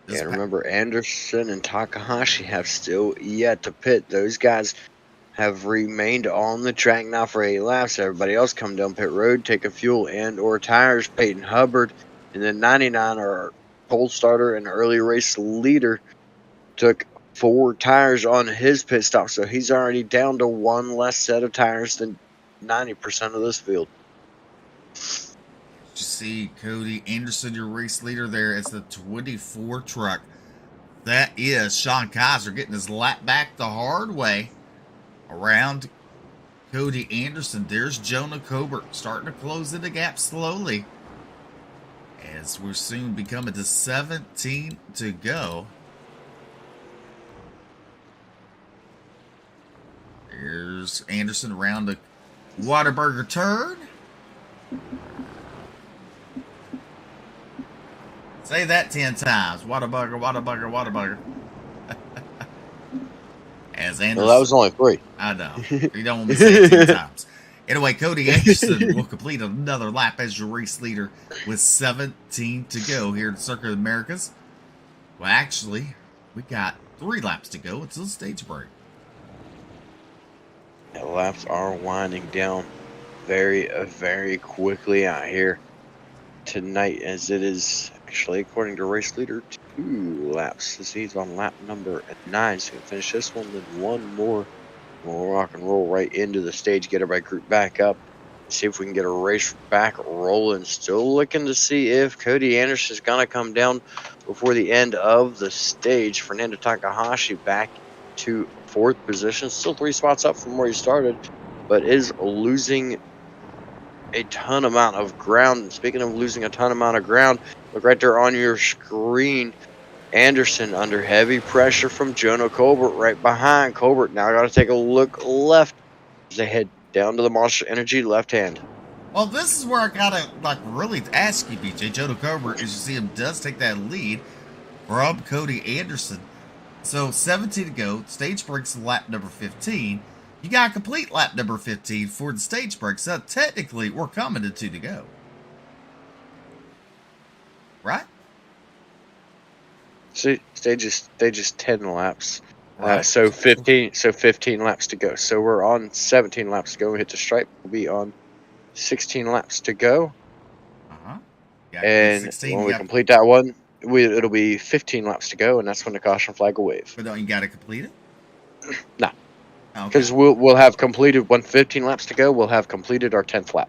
Speaker 4: Yeah, remember, Anderson and Takahashi have still yet to pit. Those guys have remained on the track now for 8 laps. Everybody else come down pit road, take a fuel and or tires. Peyton Hubbard and then 99 are pole starter and early race leader, took 4 tires on his pit stop, so he's already down to 1 less set of tires than 90% of this field.
Speaker 3: You see Cody Anderson, your race leader there. It's the 24 truck. That is Sean Kaiser getting his lap back the hard way around Cody Anderson. There's Jonah Colbert starting to close in the gap slowly, as we're soon becoming to 17 to go. There's Anderson around the Whataburger turn. Say that 10 times. Whataburger, Whataburger, Whataburger. As Anderson,
Speaker 4: Well, that was only 3.
Speaker 3: I know. You don't want me to say it 10 times. Anyway, Cody Anderson will complete another lap as your race leader with 17 to go here at Circuit of the Americas. Well, actually, we got 3 laps to go until the stage break.
Speaker 4: The laps are winding down very quickly out here tonight, as it is actually, according to race leader, 2 laps. As he's on lap number 9, so he can finish this one, then 1 more. We'll rock and roll right into the stage, get everybody grouped back up, see if we can get a race back rolling. Still looking to see if Cody Anderson is going to come down before the end of the stage. Fernando Takahashi back to 4th position, still 3 spots up from where he started, but is losing a ton amount of ground. And speaking of losing a ton amount of ground, look right there on your screen. Anderson under heavy pressure from Jonah Colbert right behind. Colbert now got to take a look left as they head down to the Monster Energy left hand.
Speaker 3: Well, this is where I gotta really ask you, BJ. Jonah Colbert, as you see him, does take that lead from Cody Anderson. So 17 to go. Stage breaks lap number 15. You gotta complete lap number 15 for the stage break. So technically, we're coming to 2 to go, right?
Speaker 4: See, stages 10 laps.
Speaker 3: Right.
Speaker 4: So 15 laps to go. So we're on 17 laps to go. We hit the stripe. We'll be on 16 laps to go. And
Speaker 3: 16,
Speaker 4: when we complete that one, it'll be 15 laps to go, and that's when the caution flag will wave.
Speaker 3: But don't you gotta complete it?
Speaker 4: No.
Speaker 3: Because
Speaker 4: we'll have completed 15 laps to go. We'll have completed our 10th lap.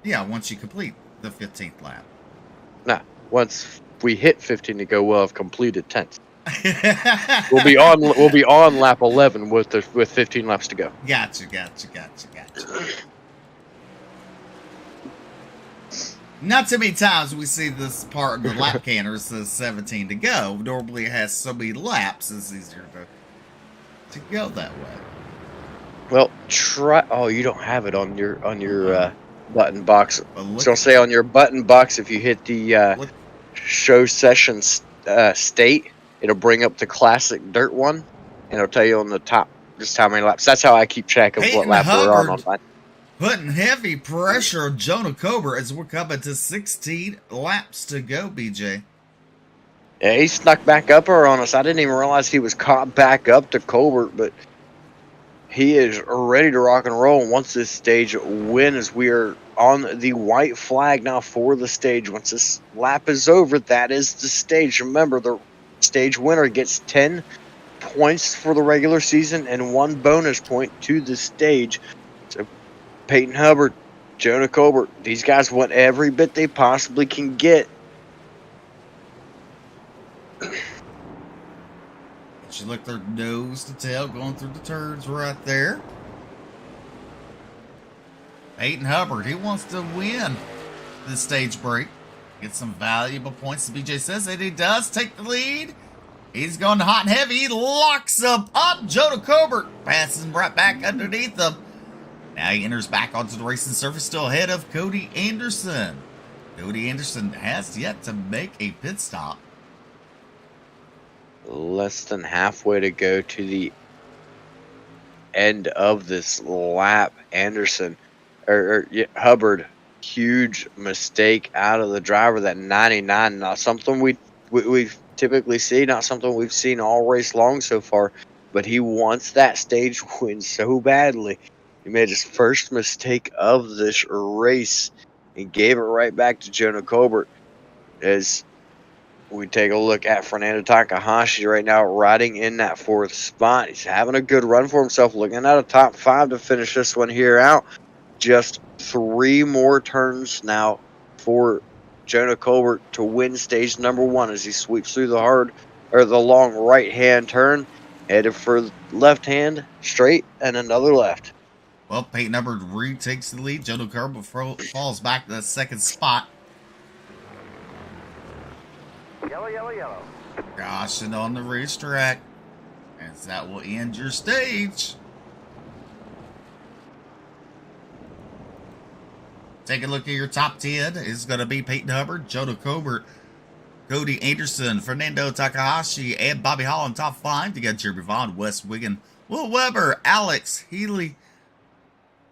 Speaker 3: yeah, once you complete the 15th lap.
Speaker 4: Nah, once we hit 15 to go, we'll have completed 10th. We'll be on lap 11 with 15 laps to go.
Speaker 3: Gotcha. Not too many times we see this part of the lap canter says 17 to go. Normally it has so many laps, it's easier to go that way.
Speaker 4: Well, try. Oh, you don't have it on your button box. So I'll say on your button box, if you hit the show sessions state, it'll bring up the classic dirt one, and it'll tell you on the top just how many laps. That's how I keep track of what lap we're on mine.
Speaker 3: Putting heavy pressure on Jonah Cobra as we're coming to 16 laps to go, BJ.
Speaker 4: Yeah, he snuck back up on us. I didn't even realize he was caught back up to Colbert, but he is ready to rock and roll once this stage wins. We are on the white flag now for the stage. Once this lap is over, that is the stage. Remember, the stage winner gets 10 points for the regular season and 1 bonus point to the stage. So Peyton Hubbard, Jonah Colbert, these guys want every bit they possibly can get.
Speaker 3: You look their nose to tail going through the turns right there. Peyton Hubbard, he wants to win this stage break. Get some valuable points, as BJ says, and he does take the lead. He's going hot and heavy. He locks him up. Jonah Colbert passes him right back underneath him. Now he enters back onto the racing surface, still ahead of Cody Anderson. Cody Anderson has yet to make a pit stop.
Speaker 4: Less than halfway to go to the end of this lap. Anderson, Hubbard, huge mistake out of the driver. That 99, not something we've typically see, not something we've seen all race long so far. But he wants that stage win so badly. He made his first mistake of this race and gave it right back to Jonah Colbert. As we take a look at Fernando Takahashi right now riding in that 4th spot. He's having a good run for himself, looking at a top 5 to finish this one here out. Just 3 more turns now for Jonah Colbert to win stage number 1 as he sweeps through the long right-hand turn, headed for left hand, straight, and another left.
Speaker 3: Well, Peyton Hubbard retakes the lead. Jonah Colbert falls back to that 2nd spot.
Speaker 5: Yellow, yellow, yellow.
Speaker 3: Caution on the racetrack, as that will end your stage. Take a look at your top 10. It's going to be Peyton Hubbard, Jonah Colbert, Cody Anderson, Fernando Takahashi, and Bobby Hall in top 5. You got Jeremy Vaughn, Wes Wiggin, Will Weber, Alex Healy,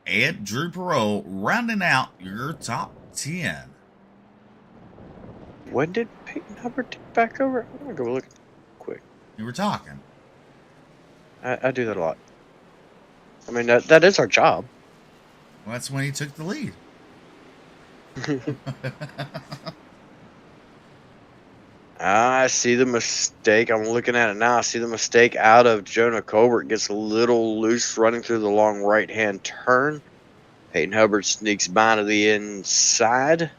Speaker 3: and Drew Perot rounding out your top 10.
Speaker 4: When did Peyton Hubbard take back over? I'm going to go look quick.
Speaker 3: You were talking.
Speaker 4: I do that a lot. I mean, that is our job.
Speaker 3: Well, that's when he took the lead.
Speaker 4: I see the mistake. I'm looking at it now. I see the mistake out of Jonah Colbert. Gets a little loose running through the long right-hand turn. Peyton Hubbard sneaks by to the inside.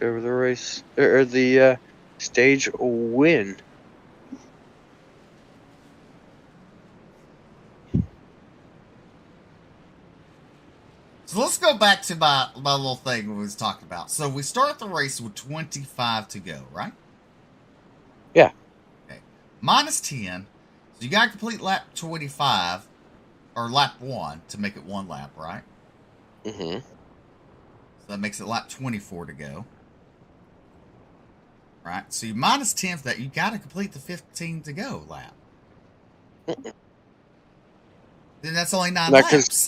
Speaker 4: Over the race, or the stage win.
Speaker 3: So let's go back to my little thing we was talking about. So we start the race with 25 to go, right?
Speaker 4: Yeah.
Speaker 3: Okay. Minus 10. So you got to complete lap 25, or lap 1 to make it 1 lap, right?
Speaker 4: Mm-hmm.
Speaker 3: So that makes it lap 24 to go. Right? So you minus 10 for that. You got to complete the 15 to go lap. Then that's only 9 laps.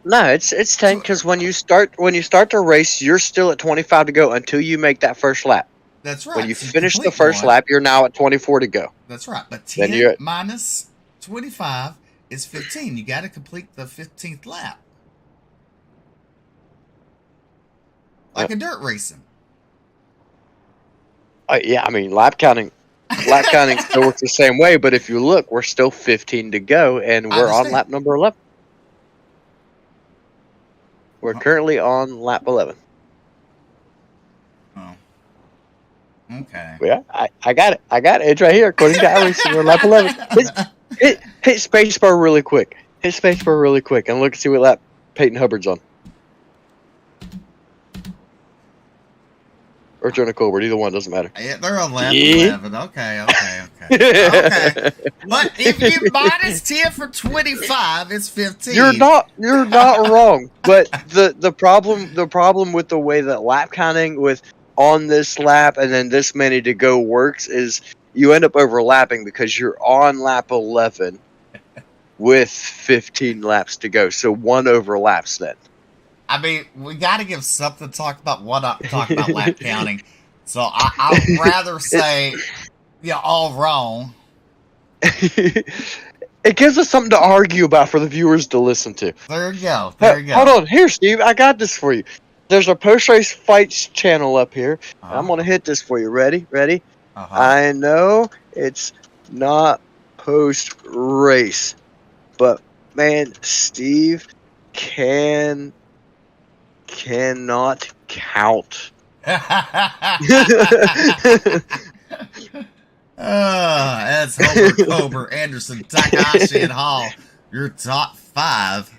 Speaker 4: No, it's 10 because when you start the race, you're still at 25 to go until you make that first lap.
Speaker 3: That's right.
Speaker 4: When you finish the first lap, you're now at 24 to go.
Speaker 3: That's right. But 10 minus 25 is 15. You got to complete the 15th lap. Like a dirt racing.
Speaker 4: Yeah, I mean, lap counting still works the same way, but if you look, we're still 15 to go, and we're on lap number 11. We're currently on lap 11.
Speaker 3: Oh. Okay.
Speaker 4: Yeah, I got it. It's right here. According to iRacing, we're lap 11. Hit spacebar really quick. And look and see what lap Peyton Hubbard's on. Or Jonah Colbert, either one, doesn't matter.
Speaker 3: Yeah, they're on 11. Okay. Okay. But if you minus 10 for 25, it's 15.
Speaker 4: You're not wrong. But the problem with the way that lap counting with on this lap and then this many to go works is you end up overlapping because you're on lap 11 with 15 laps to go. So one overlaps then.
Speaker 3: I mean, we got to give something to talk about. Talk about lap counting. So I'd rather say you're all wrong.
Speaker 4: It gives us something to argue about for the viewers to listen to.
Speaker 3: There you go.
Speaker 4: Hold on. Here, Steve. I got this for you. There's a post-race fights channel up here. I'm going to hit this for you. Ready?
Speaker 3: Uh-huh.
Speaker 4: I know it's not post-race, but, man, Steve cannot count.
Speaker 3: That's Homer, Kober, Anderson, Takahashi, and Hall. Your top 5.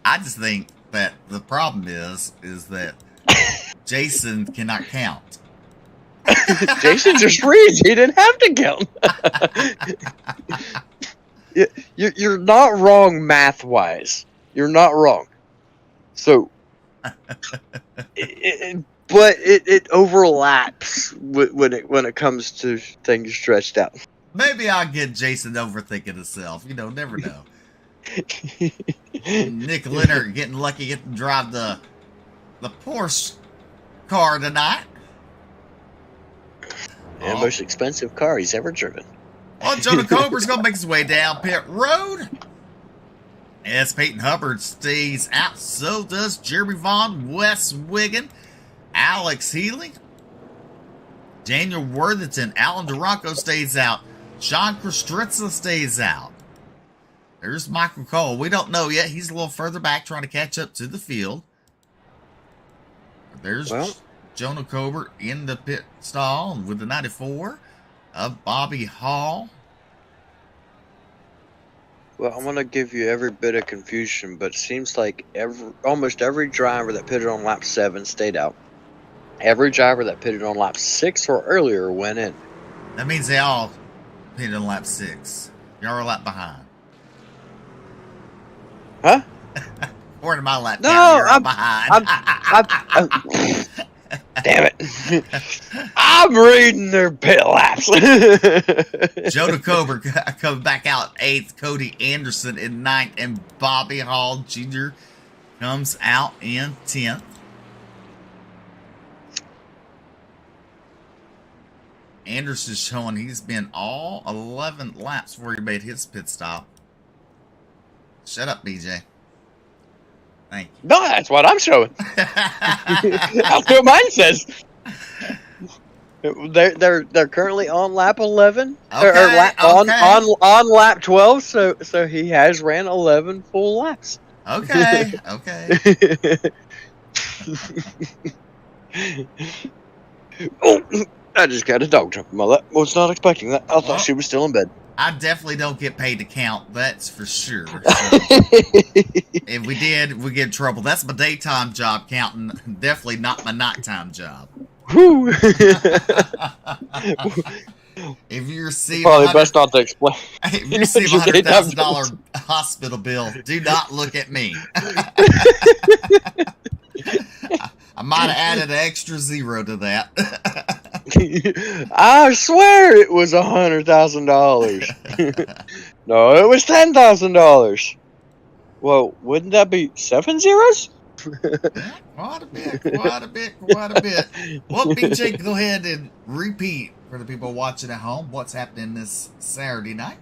Speaker 3: I just think that the problem is that Jason cannot count.
Speaker 4: Jason just reads. He didn't have to count. You're not wrong math-wise. You're not wrong. So, but it overlaps when it comes to things stretched out.
Speaker 3: Maybe I'll get Jason overthinking himself. You know, never know. Nick Leonard getting lucky getting to drive the Porsche car tonight.
Speaker 4: The most expensive car he's ever driven.
Speaker 3: Well, Jonah Cober's going to make his way down pit road. As Peyton Hubbard stays out, so does Jeremy Vaughn, Wes Wiggin, Alex Healy, Daniel Worthington, Alan Duranco stays out, Sean Kostritza stays out. There's Michael Cole. We don't know yet. He's a little further back trying to catch up to the field. There's Jonah Colbert in the pit stall with the 94 of Bobby Hall.
Speaker 4: Well, I'm going to give you every bit of confusion, but it seems like almost every driver that pitted on lap 7 stayed out. Every driver that pitted on lap 6 or earlier went in.
Speaker 3: That means they all pitted on lap 6. You're a lap behind.
Speaker 4: Huh?
Speaker 3: According to my lap
Speaker 4: No,
Speaker 3: count, you're
Speaker 4: I'm
Speaker 3: behind.
Speaker 4: Damn it. I'm reading their pit laps.
Speaker 3: Jonah Cober coming back out 8th. Cody Anderson in 9th. And Bobby Hall Jr. comes out in 10th. Anderson's showing he's been all 11 laps before he made his pit stop. Shut up, BJ. Thank you.
Speaker 4: No, that's what I'm showing. That's what mine says. They're currently on lap 11 on lap 12, so he has ran 11 full laps.
Speaker 3: Okay.
Speaker 4: Oh, I just got a dog jump in my lap. Was not expecting that. I thought she was still in bed.
Speaker 3: I definitely don't get paid to count. That's for sure. So, if we did, we get in trouble. That's my daytime job counting. Definitely not my nighttime job.
Speaker 4: Whew.
Speaker 3: If you receive
Speaker 4: probably best not to explain.
Speaker 3: If you receive a $100,000 hospital bill, do not look at me. I might have added an extra 0 to that.
Speaker 4: I swear it was $100,000. No, it was $10,000. Well, wouldn't that be 7 zeros?
Speaker 3: Quite a bit. Well, BJ, go ahead and repeat for the people watching at home what's happening this Saturday night.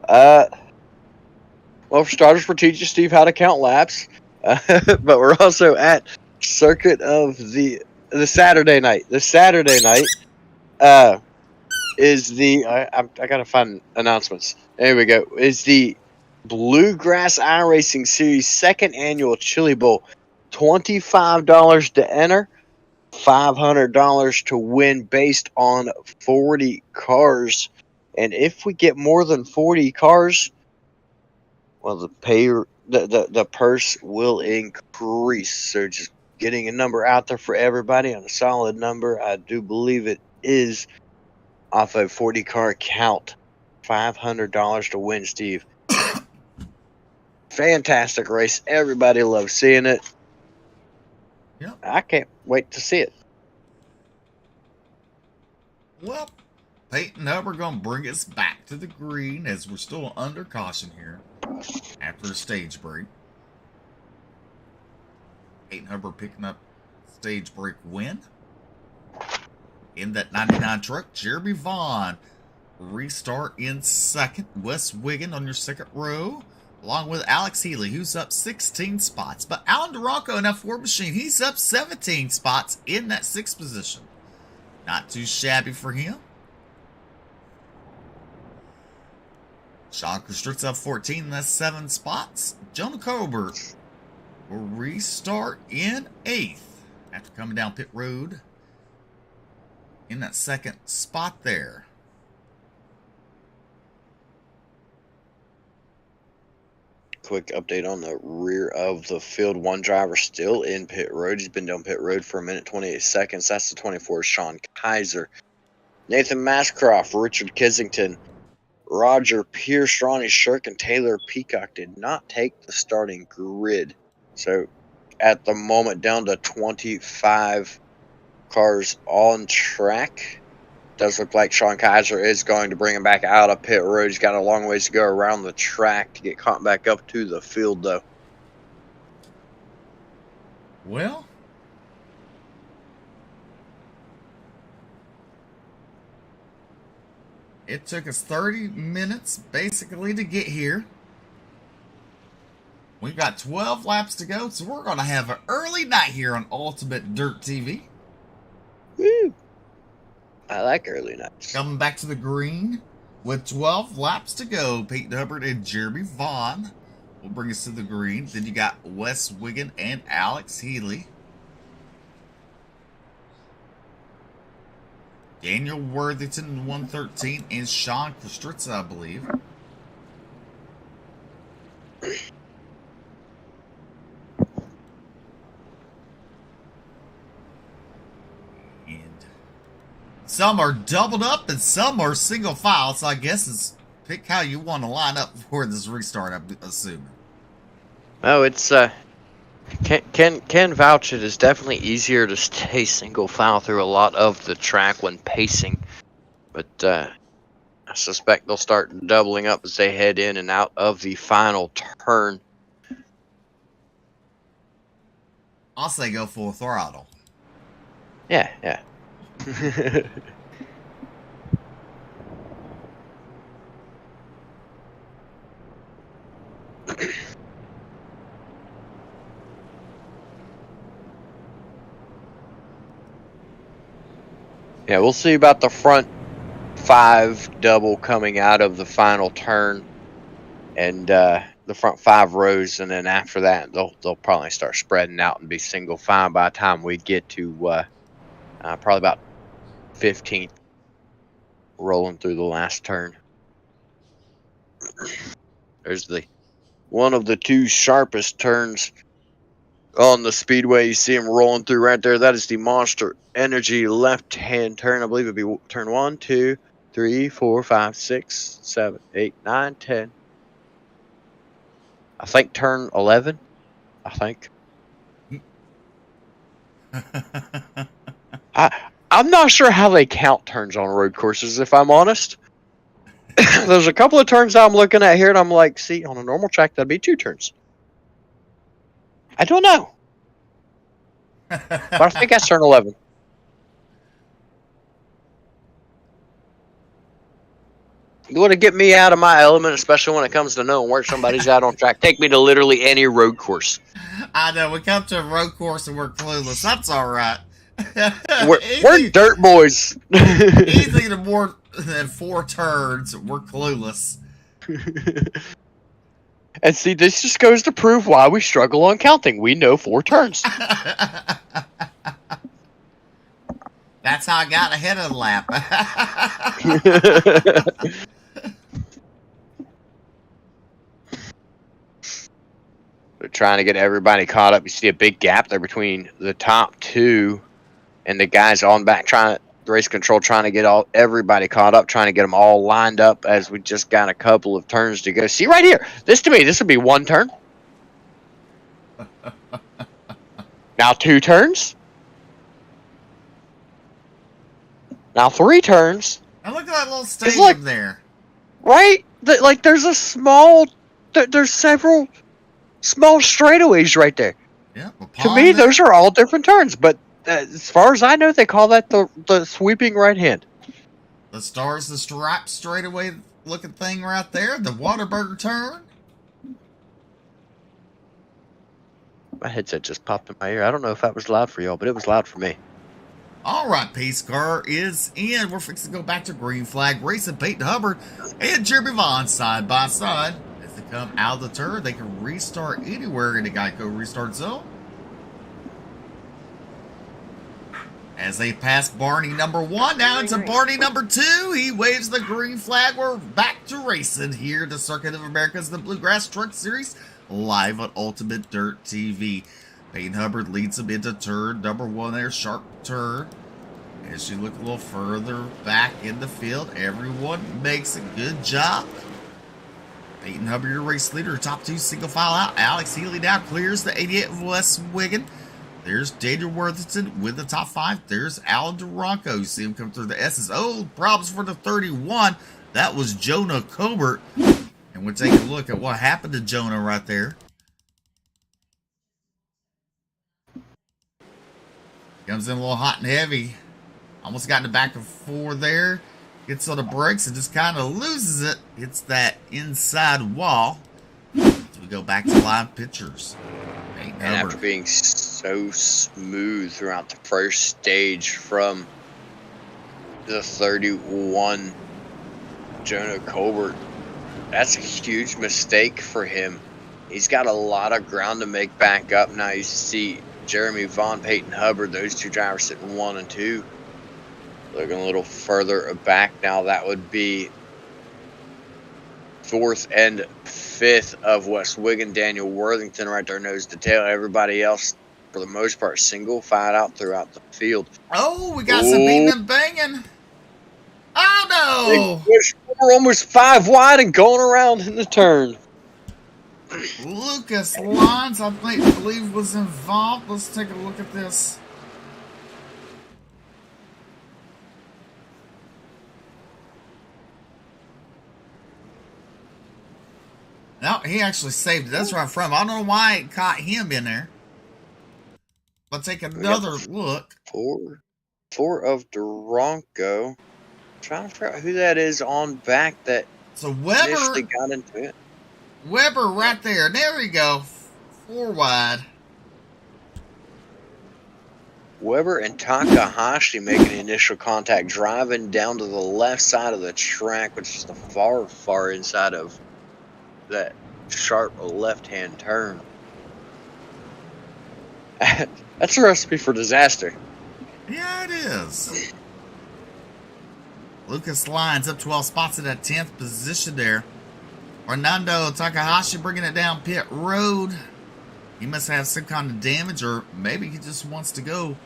Speaker 4: Well, for starters, we're teaching Steve how to count laps, but we're also at Circuit of the Saturday night. The Saturday night is the I gotta find announcements. There we go. Is the Bluegrass Iracing Series 2nd Annual Chili Bowl. $25 to enter, $500 to win based on 40 cars. And if we get more than 40 cars, well, the purse will increase. So just getting a number out there for everybody on a solid number. I do believe it is off a 40 car count. $500 to win, Steve. Fantastic race. Everybody loves seeing it.
Speaker 3: Yep.
Speaker 4: I can't wait to see it.
Speaker 3: Well, Peyton Hubbard going to bring us back to the green as we're still under caution here after a stage break. Peyton Hubbard picking up stage break win. In that 99 truck, Jeremy Vaughn. Restart in second. Wes Wiggin on your second row, along with Alex Healy, who's up 16 spots. But Alan Duranco in that Ford machine, he's up 17 spots in that sixth position. Not too shabby for him. Sean Kostritz up 14 in that 7 spots. Jonah Colbert will restart in 8th after coming down pit road in that second spot there.
Speaker 4: Quick update on the rear of the field. One driver still in pit road. He's been down pit road for a minute 28 seconds. That's the 24, Sean Kaiser. Nathan Mascroft, Richard Kissington, Roger Pierce, Ronnie Shirk, and Taylor Peacock did not take the starting grid. So at the moment, down to 25 cars on track. Does look like Sean Kaiser is going to bring him back out of pit road. He's got a long ways to go around the track to get caught back up to the field, though.
Speaker 3: Well, it took us 30 minutes basically to get here. We've got 12 laps to go, so we're going to have an early night here on Ultimate Dirt TV.
Speaker 4: Woo! I like early nights.
Speaker 3: Coming back to the green with 12 laps to go. Peyton Hubbard and Jeremy Vaughn will bring us to the green. Then you got Wes Wiggin and Alex Healy. Daniel Worthington in 113 and Sean Kostritz, I believe. Some are doubled up and some are single file, so I guess it's pick how you want to line up for this restart, I'm assuming.
Speaker 4: Oh, it's Ken vouch it is definitely easier to stay single file through a lot of the track when pacing, but I suspect they'll start doubling up as they head in and out of the final turn.
Speaker 3: I'll say go full throttle.
Speaker 4: Yeah. Yeah, we'll see about the front 5 double coming out of the final turn, and the front 5 rows, and then after that they'll probably start spreading out and be single file by the time we get to probably about 15th, rolling through the last turn. There's one of the 2 sharpest turns on the speedway. You see him rolling through right there. That is the Monster Energy left-hand turn. I believe it'd be turn 1, 2, 3, 4, 5, 6, 7, 8, 9, 10. I think turn 11. I think. I'm not sure how they count turns on road courses, if I'm honest. There's a couple of turns I'm looking at here, and I'm like, see, on a normal track, that'd be 2 turns. I don't know. But I think that's turn 11. You want to get me out of my element, especially when it comes to knowing where somebody's out on track. Take me to literally any road course.
Speaker 3: I know, we come to a road course and we're clueless. That's all right.
Speaker 4: We're dirt boys.
Speaker 3: Easy to more than 4 turns, we're clueless.
Speaker 4: And see, this just goes to prove why we struggle on counting. We know 4 turns.
Speaker 3: That's how I got ahead of the lap.
Speaker 4: trying to get everybody caught up. You see a big gap there between the top two and the guys on back trying to race control, trying to get everybody caught up, trying to get them all lined up as we just got a couple of turns to go. See right here, this to me, this would be one turn. Now 2 turns. Now 3 turns.
Speaker 3: Now look at that little stadium there.
Speaker 4: Right? Like there's a small, there's several small straightaways right there.
Speaker 3: Yeah.
Speaker 4: To me, those are all different turns, but as far as I know, they call that the sweeping right hand.
Speaker 3: The Stars the Stripes straightaway looking thing right there. The Whataburger turn.
Speaker 4: My headset just popped in my ear. I don't know if that was loud for y'all, but it was loud for me.
Speaker 3: All right, pace car is in. We're fixing to go back to green flag racing. Peyton Hubbard and Jeremy Vaughn side by side. As they come out of the turn, they can restart anywhere in the Geico restart zone. As they pass Barney number 1, now into Barney number 2. He waves the green flag. We're back to racing here. The Circuit of America's the Bluegrass Truck Series, live on Ultimate Dirt TV. Peyton Hubbard leads him into turn number 1 there, sharp turn. As you look a little further back in the field, everyone makes a good job. Peyton Hubbard, your race leader, top 2 single file out. Alex Healy now clears the 88 of West Wigan. There's Daniel Worthington with the top 5. There's Alan Duranco. You see him come through the S's. Oh, problems for the 31. That was Jonah Colbert. And we'll take a look at what happened to Jonah right there. Comes in a little hot and heavy. Almost got in the back of 4 there. Gets on the brakes and just kind of loses it. Hits that inside wall. So we go back to live pictures.
Speaker 4: And after being so smooth throughout the first stage from the 31, Jonah Colbert, that's a huge mistake for him. He's got a lot of ground to make back up. Now you see Jeremy Vaughn, Peyton Hubbard, those 2 drivers sitting 1 and 2. Looking a little further back now, that would be 4th and 5th of West Wigan. Daniel Worthington right there, nose to tail. Everybody else, for the most part, single file out throughout the field.
Speaker 3: Oh, we got some beating and banging. Oh, no.
Speaker 4: We're almost 5 wide and going around in the turn.
Speaker 3: Lucas Lyons, I believe, was involved. Let's take a look at this. No, he actually saved it. That's where I'm from. I don't know why it caught him in there. Let's take another look.
Speaker 4: 4 of Duranco. Trying to figure out who that is on back that
Speaker 3: so Weber
Speaker 4: initially got into it.
Speaker 3: Weber right there. There we go. 4 wide.
Speaker 4: Weber and Takahashi making the initial contact, driving down to the left side of the track, which is the far inside of that sharp left-hand turn. That's a recipe for disaster.
Speaker 3: Yeah, it is. Lucas Lyons up 12 spots in that 10th position there. Fernando Takahashi bringing it down pit road. He must have some kind of damage, or maybe he just wants to go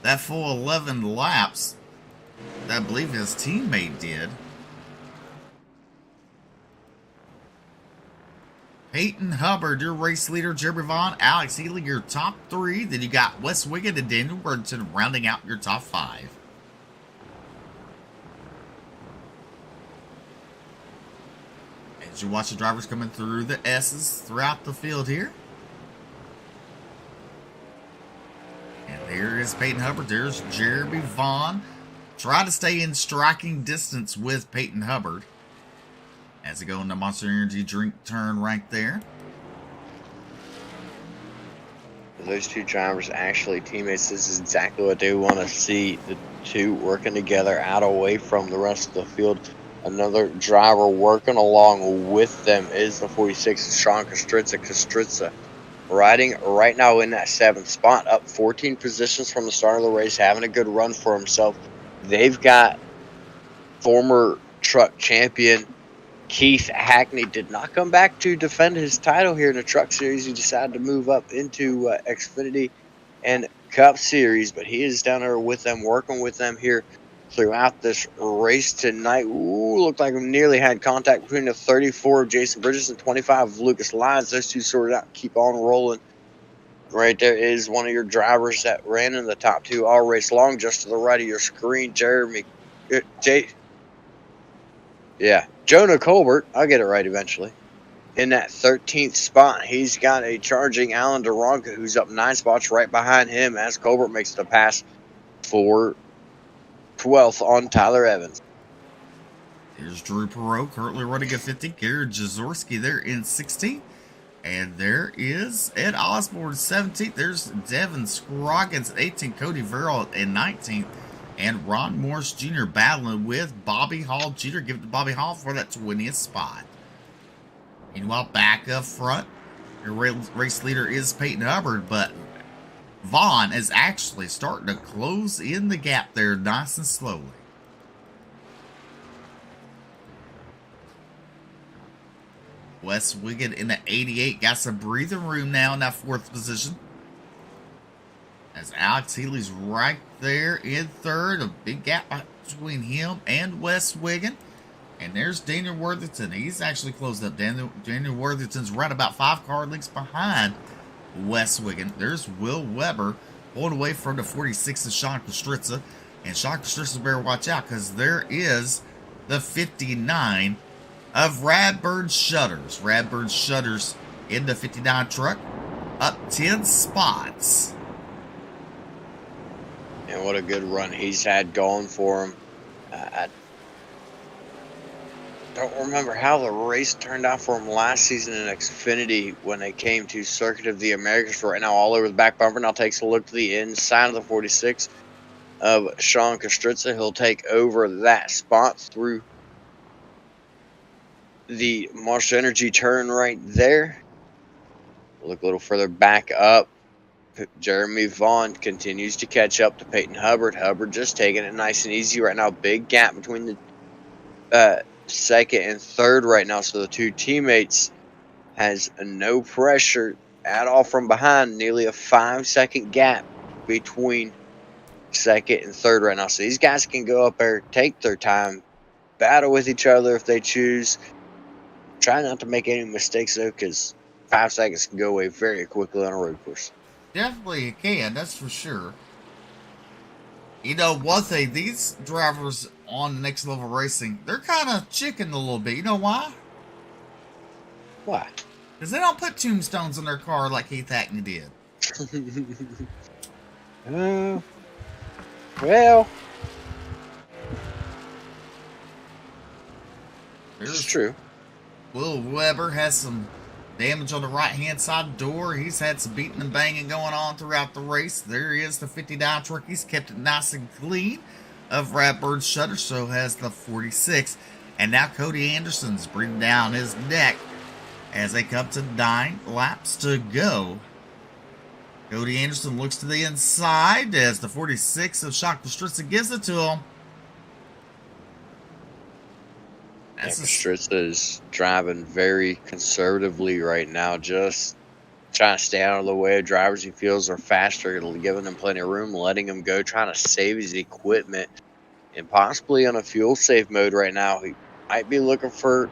Speaker 3: that full 11 laps that I believe his teammate did. Peyton Hubbard, your race leader. Jeremy Vaughn, Alex Healy, your top 3. Then you got West Wigan and Daniel Worthington rounding out your top 5. As you watch the drivers coming through the S's throughout the field here. And there is Peyton Hubbard. There's Jeremy Vaughn. Try to stay in striking distance with Peyton Hubbard. As they go into Monster Energy drink turn right there.
Speaker 4: Those 2 drivers actually teammates. This is exactly what they want to see. The 2 working together out away from the rest of the field. Another driver working along with them is the 46, Sean Kostritza. Riding right now in that 7th spot, up 14 positions from the start of the race, having a good run for himself. They've got former truck champion Keith Hackney did not come back to defend his title here in the Truck Series. He decided to move up into Xfinity and Cup Series, but he is down there with them, working with them here throughout this race tonight. Ooh, looked like we nearly had contact between the 34 of Jason Bridges and 25 of Lucas Lyons. Those two sorted out, keep on rolling. Right there is one of your drivers that ran in the top two all race long, just to the right of your screen, Jonah Colbert. I'll get it right eventually. In that 13th spot, he's got a charging Alan Duranka, who's up 9 spots right behind him as Colbert makes the pass for 12th on Tyler Evans.
Speaker 3: Here's Drew Perot currently running a 50. Garrett Jazorski there in 16th. And there is Ed Osborne 17th. There's Devin Scroggins 18th. Cody Verrill in 19th. And Ron Morris Jr. battling with Bobby Hall Jr. Give it to Bobby Hall for that 20th spot. Meanwhile, back up front, your race leader is Peyton Hubbard, but Vaughn is actually starting to close in the gap there nice and slowly. Wes Wiggin in the 88 got some breathing room now in that 4th position. As Alex Healy's right there in 3rd, a big gap between him and Wes Wiggin. And there's Daniel Worthington. He's actually closed up. Daniel Worthington's right about 5 car lengths behind Wes Wiggin. There's Will Weber pulling away from the 46 of Sean Kostritza. And Sean Kostritza better watch out because there is the 59 of Radburn Shutters. Radburn Shutters in the 59 truck, up 10 spots.
Speaker 4: And what a good run he's had going for him. I don't remember how the race turned out for him last season in Xfinity when they came to Circuit of the Americas. Right now, all over the back bumper. Now takes a look to the inside of the 46 of Sean Kostritza. He'll take over that spot through the Marshall Energy turn right there. Look a little further back up. Jeremy Vaughn continues to catch up to Peyton Hubbard. Hubbard just taking it nice and easy right now. Big gap between the 2nd and 3rd right now. So the two teammates has no pressure at all from behind. Nearly a 5-second gap between 2nd and 3rd right now. So these guys can go up there, take their time, battle with each other if they choose. Try not to make any mistakes though, because 5 seconds can go away very quickly on a road course.
Speaker 3: Definitely it can, that's for sure. You know, one thing, these drivers on Next Level Racing, they're kind of chicken a little bit. You know why?
Speaker 4: Why?
Speaker 3: Because they don't put tombstones in their car like Keith Hackney did.
Speaker 4: Well, it's true.
Speaker 3: Will Weber has some damage on the right-hand side door. He's had some beating and banging going on throughout the race. There is the 59 truck. He's kept it nice and clean of Radburn Shutter. So has the 46. And now Cody Anderson's breathing down his neck as they come to 9 laps to go. Cody Anderson looks to the inside as the 46 of Sean Kostritza gives it to him.
Speaker 4: Kostritza is driving very conservatively right now, just trying to stay out of the way of drivers he feels are faster, giving them plenty of room, letting him go, trying to save his equipment, and possibly on a fuel safe mode right now. He might be looking for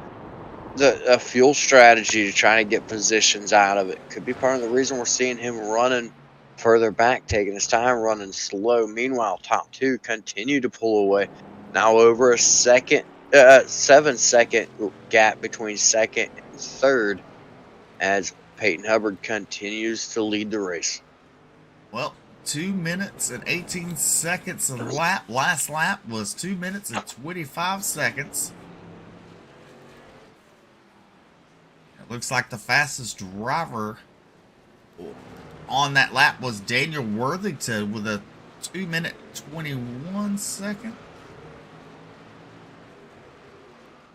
Speaker 4: a fuel strategy to try to get positions out of it. Could be part of the reason we're seeing him running further back, taking his time, running slow. Meanwhile, top 2 continue to pull away. Now over a 7-second gap between 2nd and 3rd as Peyton Hubbard continues to lead the race.
Speaker 3: Well, 2 minutes and 18 seconds a lap. Last lap was 2 minutes and 25 seconds. It looks like the fastest driver on that lap was Daniel Worthington with a 2 minute 21 second.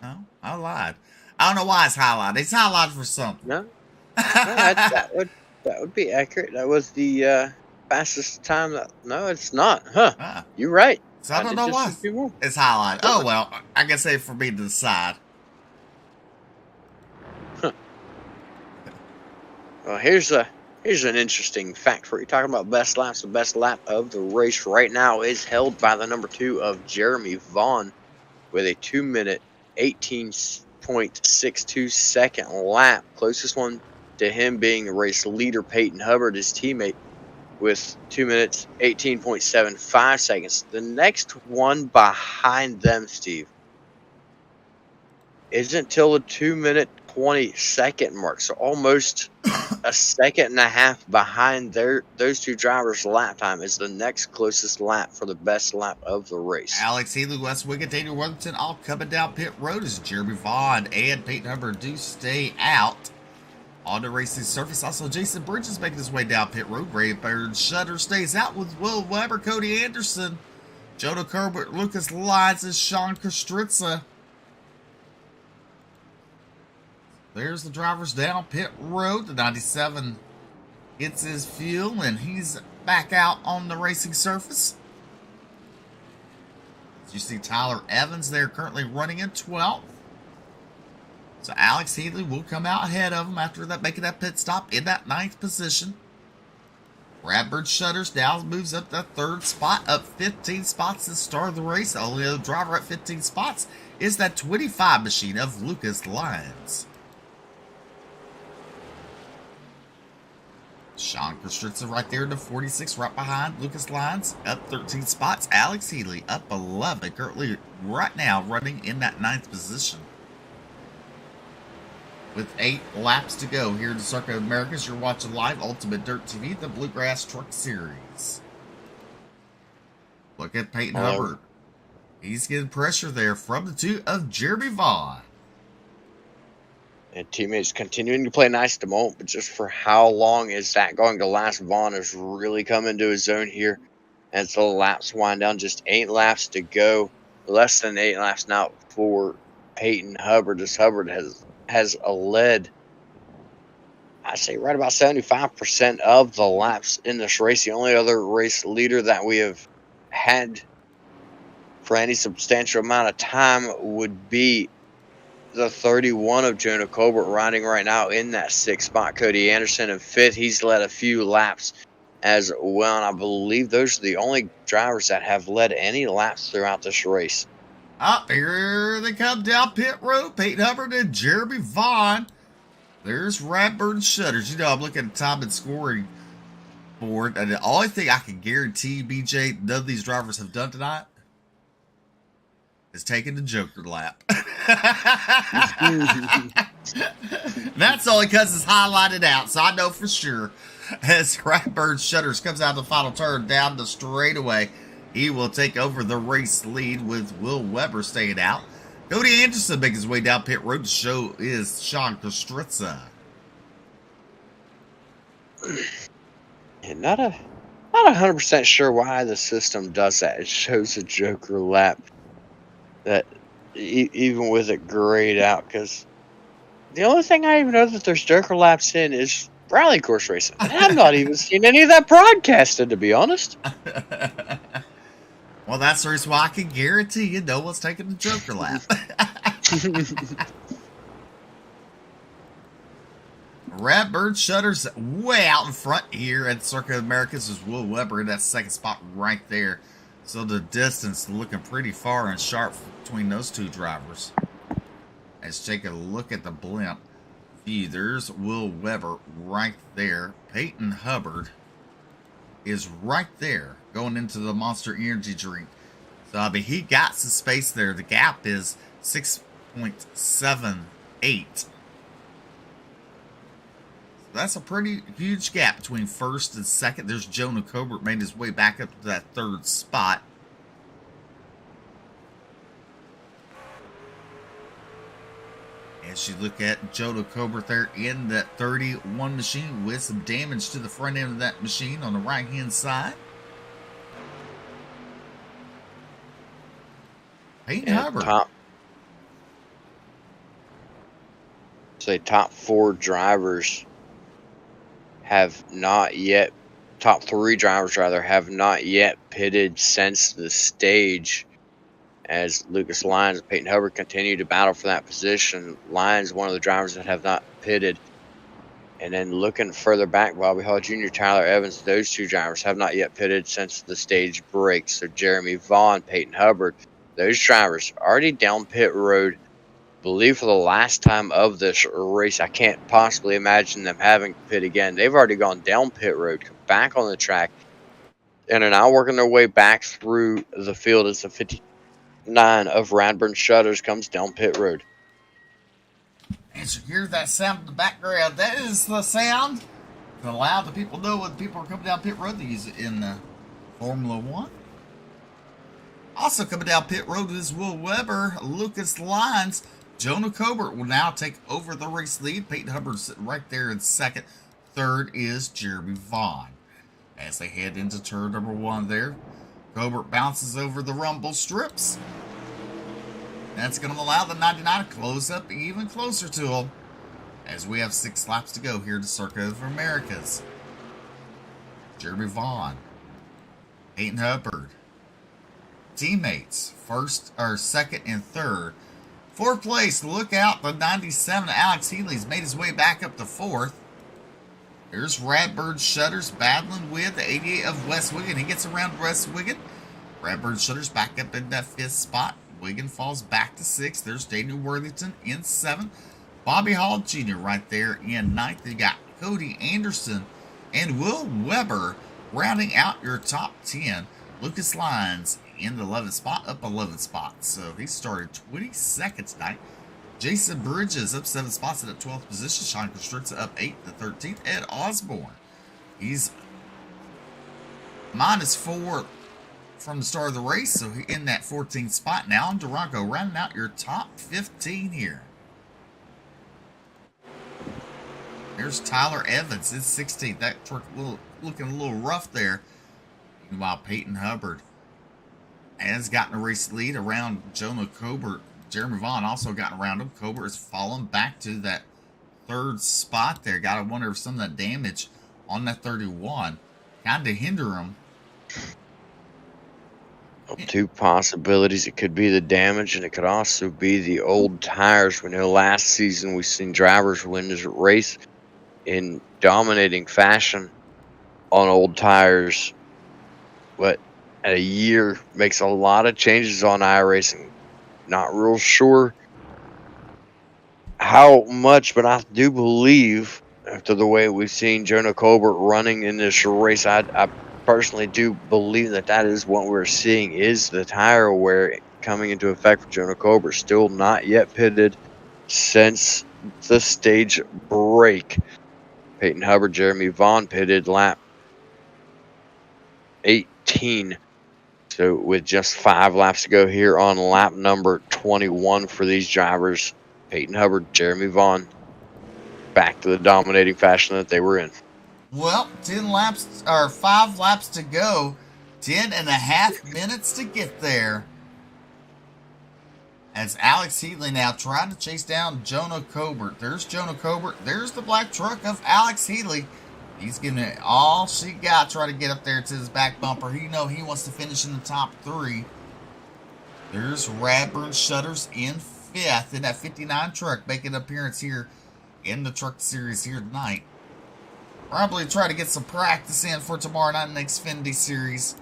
Speaker 3: No, I lied. I don't know why it's highlighted. It's highlighted for something.
Speaker 4: No, that would be accurate. That was the fastest time. No, it's not. Huh? You're right.
Speaker 3: So I don't know why it's highlighted. Oh well, I can say for me to decide.
Speaker 4: Well, here's an interesting fact for you. Talking about best laps. The best lap of the race right now is held by the number 2 of Jeremy Vaughn with a 2-minute 18.62 second lap. Closest one to him being the race leader Peyton Hubbard, his teammate, with 2 minutes 18.75 seconds. The next one behind them, Steve, isn't till the 2-minute 20-second mark, so almost a second and a half behind those two drivers' lap time is the next closest lap for the best lap of the race.
Speaker 3: Alex Healy, Wes Wiggett, Daniel Worthington all coming down pit road as Jeremy Vaughn and Peyton Hubbard do stay out on the racing surface. Also, Jason Bridges making his way down pit road. Rayburn Shutter stays out with Will Weber, Cody Anderson, Jonah Corbett, Lucas Lyons, and Sean Kostritza. There's the drivers down pit road. The 97 gets his fuel, and he's back out on the racing surface. As you see Tyler Evans there currently running in 12th. So Alex Healy will come out ahead of him after that, making that pit stop in that 9th position. Bradford Shutters now moves up that 3rd spot, up 15 spots to start the race. The only other driver at 15 spots is that 25 machine of Lucas Lyons. Sean Kostritza right there in the 46, right behind Lucas Lyons, up 13 spots. Alex Healy up 11, currently right now running in that 9th position. With 8 laps to go here in the Circuit of Americas, you're watching live Ultimate Dirt TV, the Bluegrass Truck Series. Look at Peyton Hubbard. He's getting pressure there from the 2 of Jeremy Vaughn.
Speaker 4: And teammates continuing to play nice at the moment, but just for how long is that going to last? Vaughn has really come into his zone here as the laps wind down. Just 8 laps to go. Less than 8 laps now for Peyton Hubbard, as Hubbard has led, I say, right about 75% of the laps in this race. The only other race leader that we have had for any substantial amount of time would be the 31 of Jonah Colbert, riding right now in that 6th spot. Cody Anderson in 5th. He's led a few laps as well, and I believe those are the only drivers that have led any laps throughout this race.
Speaker 3: Up here they come down pit road. Peyton Hubbard and Jeremy Vaughn. There's Radburn Shutters. You know, I'm looking at the time and scoring board, and the only thing I can guarantee, BJ, none of these drivers have done tonight is taking the Joker lap. That's only because it's highlighted out, so I know for sure. As Radburn Shutters comes out the final turn down the straightaway, he will take over the race lead with Will Weber staying out. Cody Anderson making his way down pit road to show is Sean Kostritza.
Speaker 4: And not 100% sure why the system does that. It shows a Joker lap that even with it grayed out, because the only thing I even know that there's Joker laps in is rally course racing. And I've not even seen any of that broadcasted, to be honest.
Speaker 3: Well, that's the reason why I can guarantee you no one's taking the Joker lap. Radburn Shutters way out in front here at Circuit of Americas is Will Weber in that 2nd spot right there. So the distance looking pretty far and sharp between those two drivers. Let's take a look at the blimp view. There's Will Weber right there. Peyton Hubbard is right there going into the Monster Energy drink. So, I mean, he got some space there. The gap is 6.78. That's a pretty huge gap between 1st and 2nd. There's Jonah Colbert made his way back up to that 3rd spot. As you look at Jonah Colbert there in that 31 machine with some damage to the front end of that machine on the right-hand side. Peyton Hubbard.
Speaker 4: Top 4 drivers have not yet, top 3 drivers rather, have not yet pitted since the stage, as Lucas Lyons and Peyton Hubbard continue to battle for that position. Lyons, one of the drivers that have not pitted. And then looking further back, Bobby Hall Jr., Tyler Evans, those two drivers have not yet pitted since the stage break. So Jeremy Vaughn, Peyton Hubbard, those drivers already down pit road, believe for the last time of this race. I can't possibly imagine them having to pit again. They've already gone down pit road, back on the track, and are now working their way back through the field as the 59 of Radburn Shutters comes down pit road.
Speaker 3: As you hear that sound in the background, that is the sound to allow the people to know when people are coming down pit road. They use it in Formula One. Also coming down pit road is Will Weber, Lucas Lyons. Jonah Colbert will now take over the race lead. Peyton Hubbard's sitting right there in second. Third is Jeremy Vaughn. As they head into turn number 1 there, Colbert bounces over the rumble strips. That's going to allow the 99 to close up even closer to him, as we have 6 laps to go here to Circuit of Americas. Jeremy Vaughn, Peyton Hubbard, teammates, second and third. Fourth place, look out, the 97 Alex Healy's made his way back up to fourth. There's Radburn Shutters battling with the 88 of Wes Wiggin. He gets around Wes Wiggin. Radburn Shutters back up in that 5th spot. Wiggin falls back to 6th. There's Daniel Worthington in 7th. Bobby Hall Jr. right there in 9th. You got Cody Anderson and Will Weber rounding out your top 10. Lucas Lyons in the 11th spot, up 11 spots. So he started 22nd tonight. Jason Bridges up 7 spots in the 12th position. Sean Constricta up 8th to 13th. Ed Osborne, he's -4 from the start of the race, so he's in that 14th spot now. And Durango rounding out your top 15 here. There's Tyler Evans in 16th. That truck looking a little rough there. Meanwhile, Peyton Hubbard has gotten a race lead around Jonah Colbert. Jeremy Vaughn also gotten around him. Colbert has fallen back to that 3rd spot there. Got to wonder if some of that damage on that 31 kind of hinder him.
Speaker 4: Well, 2 possibilities. It could be the damage, and it could also be the old tires. We know last season we've seen drivers win this race in dominating fashion on old tires, but a year makes a lot of changes on iRacing. Not real sure how much, but I do believe, after the way we've seen Jonah Colbert running in this race, I personally do believe that is what we're seeing, is the tire wear coming into effect for Jonah Colbert. Still not yet pitted since the stage break. Peyton Hubbard, Jeremy Vaughn pitted lap 18. So with just 5 laps to go here on lap number 21 for these drivers, Peyton Hubbard, Jeremy Vaughn, back to the dominating fashion that they were in.
Speaker 3: Well, 5 laps to go. 10.5 minutes to get there. As Alex Healy now trying to chase down Jonah Colbert. There's Jonah Colbert. There's the black truck of Alex Healy. He's giving it all she got, try to get up there to his back bumper. He wants to finish in the top 3. There's Radburn Shutters in 5th in that 59 truck, making an appearance here in the Truck Series here tonight. Probably try to get some practice in for tomorrow night in the Xfinity Series.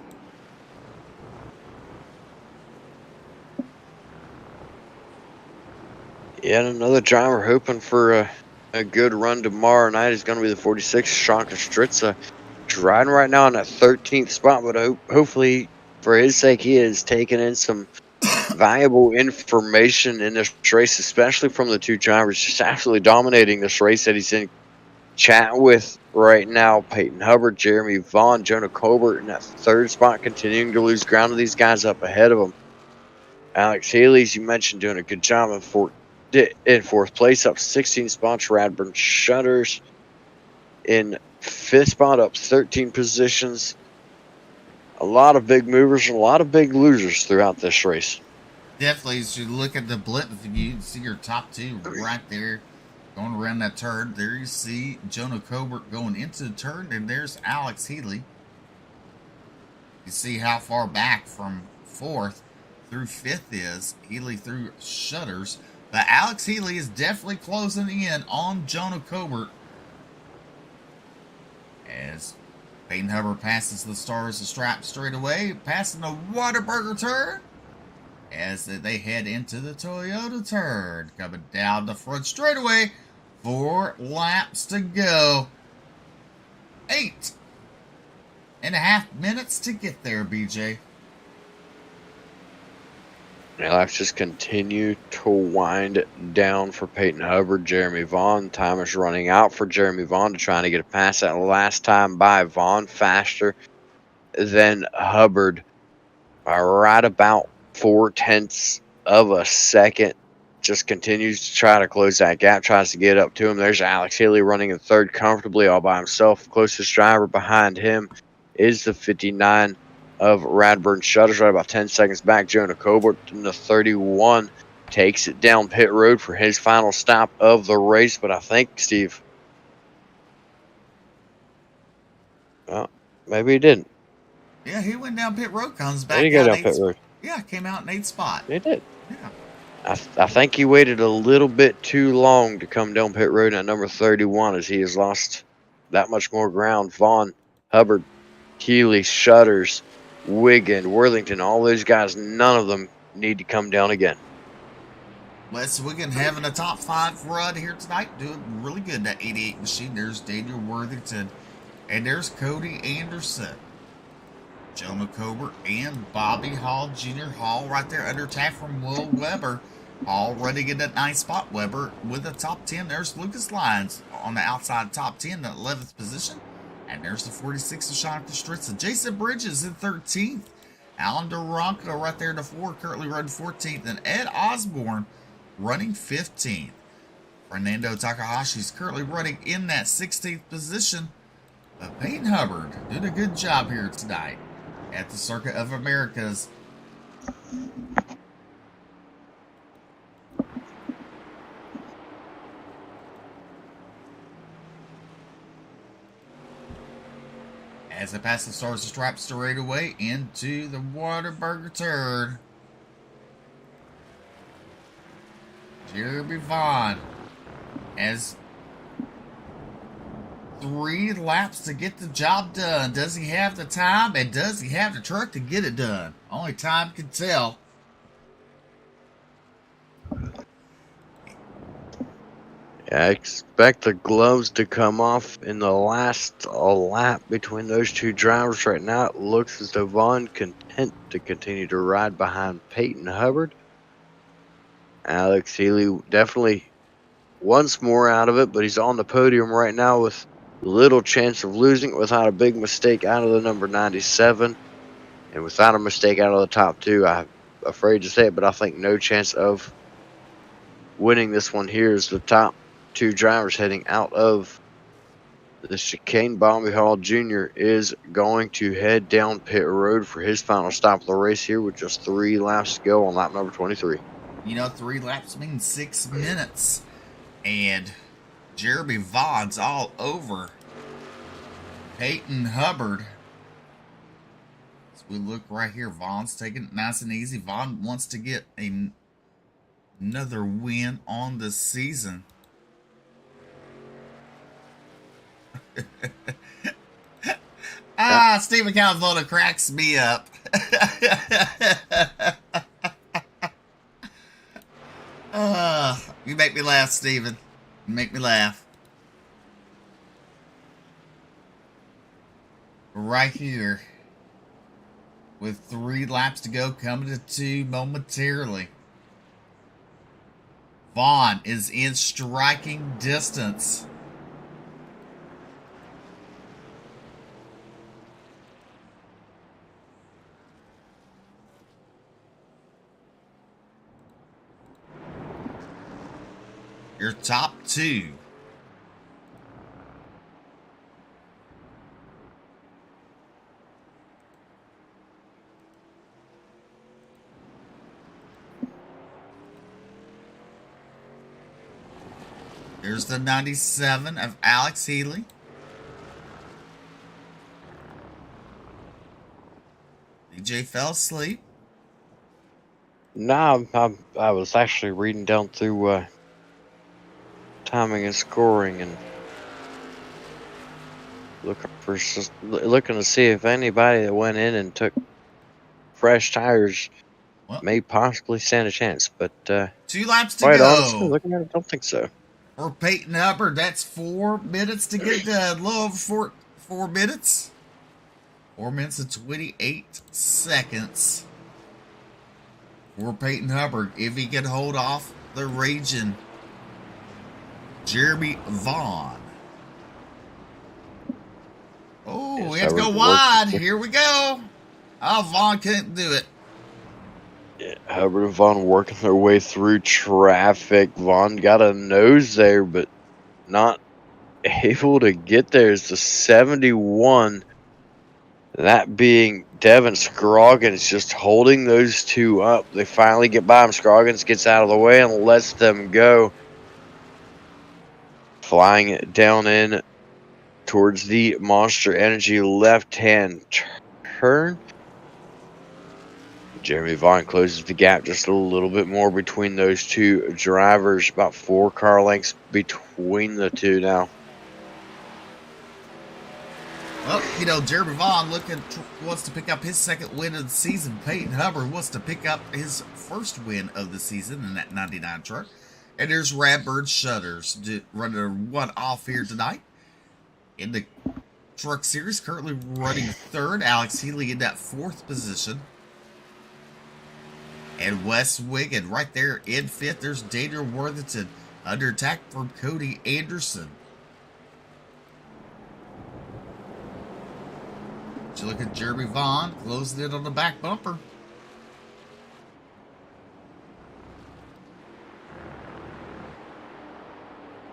Speaker 4: Yeah, and another driver hoping for a good run tomorrow night is going to be the 46, Sean Constricta. Driving right now in that 13th spot, but hopefully, for his sake, he is taking in some valuable information in this race, especially from the 2 drivers just absolutely dominating this race that he's in chat with right now. Peyton Hubbard, Jeremy Vaughn, Jonah Colbert in that 3rd spot, continuing to lose ground to these guys up ahead of him. Alex Healy, as you mentioned, doing a good job in 4th place, up 16 spots. Radburn Shutters in 5th spot, up 13 positions. A lot of big movers and a lot of big losers throughout this race.
Speaker 3: Definitely, as you look at the blip, you can see your top 2 right there going around that turn. There you see Jonah Colbert going into the turn, and there's Alex Healy. You see how far back from 4th through 5th is. Healy through Shutters. But Alex Healy is definitely closing in on Jonah Colbert. Peyton Hubbard passes the Stars of Strap straight away, passing the Whataburger turn as they head into the Toyota turn. Coming down the front straightaway, 4 laps to go. 8.5 minutes to get there, BJ.
Speaker 4: Yeah, laps just continue to wind down for Peyton Hubbard. Jeremy Vaughn, time is running out for Jeremy Vaughn to trying to get a pass that last time by Vaughn, faster than Hubbard by right about 0.4 of a second. Just continues to try to close that gap, tries to get up to him. There's Alex Healy running in third comfortably all by himself. Closest driver behind him is the 59 of Radburn Shutters, right about 10 seconds back. Jonah Colbert in the 31 takes it down pit road for his final stop of the race. But I think, Steve, well, maybe he didn't.
Speaker 3: Yeah, he went down pit road, comes back.
Speaker 4: Did he go down pit road?
Speaker 3: Yeah, came out in 8th spot.
Speaker 4: He did.
Speaker 3: Yeah.
Speaker 4: I think he waited a little bit too long to come down pit road at number 31, as he has lost that much more ground. Vaughn, Hubbard, Healy, Shutters, Wiggin, Worthington, all those guys, none of them need to come down again.
Speaker 3: Les Wiggin having a top 5 run here tonight, doing really good. That 88 machine. There's Daniel Worthington, and there's Cody Anderson, Jonah Colbert, and Bobby Hall Jr. Hall right there under attack from Will Weber. Hall running in that 9th spot. Weber with the top 10. There's Lucas Lyons on the outside top 10, the 11th position. And there's the 46 of Sean Kostritza. Jason Bridges in 13th. Alan Duranko right there in the 4, currently running 14th. And Ed Osborne running 15th. Fernando Takahashi is currently running in that 16th position. But Peyton Hubbard did a good job here tonight at the Circuit of Americas. As it passes the Stars of Strap straight away into the Whataburger turn. Jeremy Vaughn has 3 laps to get the job done. Does he have the time, and does he have the truck to get it done? Only time can tell.
Speaker 4: Yeah, I expect the gloves to come off in the last lap between those two drivers. Right now, it looks as though Vaughn content to continue to ride behind Peyton Hubbard. Alex Healy definitely wants more out of it, but he's on the podium right now with little chance of losing it without a big mistake out of the number 97. And without a mistake out of the top 2, I'm afraid to say it, but I think no chance of winning this one here is the top 2 drivers heading out of the chicane. Bobby Hall Jr. is going to head down pit road for his final stop of the race here with just 3 laps to go on lap number 23.
Speaker 3: You know, 3 laps means 6 minutes. And Jeremy Vaughn's all over Peyton Hubbard. As we look right here, Vaughn's taking it nice and easy. Vaughn wants to get another win on the season. Stephen Calvola cracks me up. You make me laugh, Stephen. You make me laugh. Right here, with 3 laps to go, coming to 2 momentarily. Vaughn is in striking distance. Your top 2. There's the 97 of Alex Healy. DJ fell asleep.
Speaker 4: No, I was actually reading down through timing and scoring, and looking to see if anybody that went in and took fresh tires
Speaker 3: Well,
Speaker 4: may possibly stand a chance. But
Speaker 3: 2 laps to
Speaker 4: quite
Speaker 3: go.
Speaker 4: honestly, looking at it, I don't think so.
Speaker 3: For Peyton Hubbard, that's 4 minutes to get a little over 4 minutes. 4 minutes and 28 seconds for Peyton Hubbard. If he can hold off the raging Jeremy Vaughn. Oh,
Speaker 4: Yes,
Speaker 3: we have to go
Speaker 4: Hubbard
Speaker 3: wide.
Speaker 4: working.
Speaker 3: Here we go. Oh, Vaughn couldn't do it.
Speaker 4: Yeah, Hubbard and Vaughn working their way through traffic. Vaughn got a nose there, but not able to get there. It's the 71. That being Devin Scroggins, just holding those two up. They finally get by him. Scroggins gets out of the way and lets them go. Flying down in towards the Monster Energy left-hand turn. Jeremy Vaughn closes the gap just a little bit more between those two drivers. About 4 car lengths between the two now.
Speaker 3: Well, you know, Jeremy Vaughn wants to pick up his 2nd win of the season. Peyton Hubbard wants to pick up his 1st win of the season in that 99 truck. And there's Radbird Shutters running one off here tonight in the truck series. Currently running 3rd. Alex Healy in that 4th position. And Wes Wiggin right there in 5th. There's Daniel Worthington under attack from Cody Anderson. You look at Jeremy Vaughn closing it on the back bumper.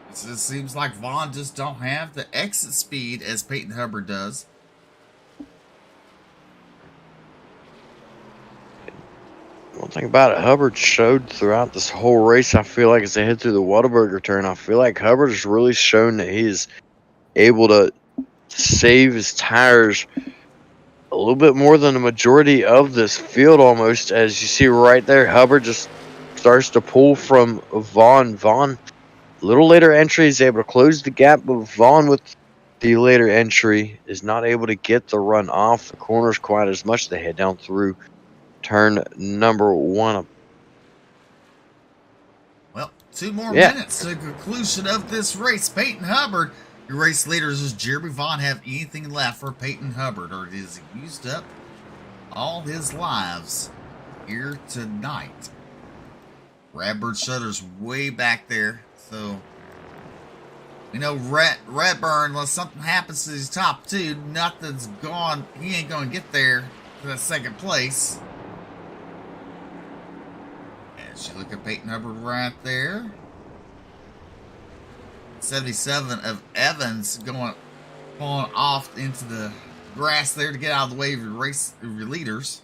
Speaker 3: It seems like Vaughn just don't have the exit speed as Peyton Hubbard does.
Speaker 4: One thing about it, Hubbard showed throughout this whole race, I feel like as they head through the Whataburger turn, I feel like Hubbard has really shown that he's able to save his tires a little bit more than the majority of this field almost. As you see right there, Hubbard just starts to pull from Vaughn. Vaughn, a little later entry, is able to close the gap, but Vaughn with the later entry is not able to get the run off the corners quite as much. They head down through turn number 1.
Speaker 3: Well, 2 more minutes to the conclusion of this race. Peyton Hubbard, your race leaders, does Jeremy Vaughn have anything left for Peyton Hubbard, or is he used up all his lives here tonight? Radbird Shutter's way back there, so we know Redburn, unless something happens to his top 2, nothing's gone. He ain't going to get there to that 2nd place. As you look at Peyton Hubbard right there. 77 of Evans falling off into the grass there to get out of the way of your leaders.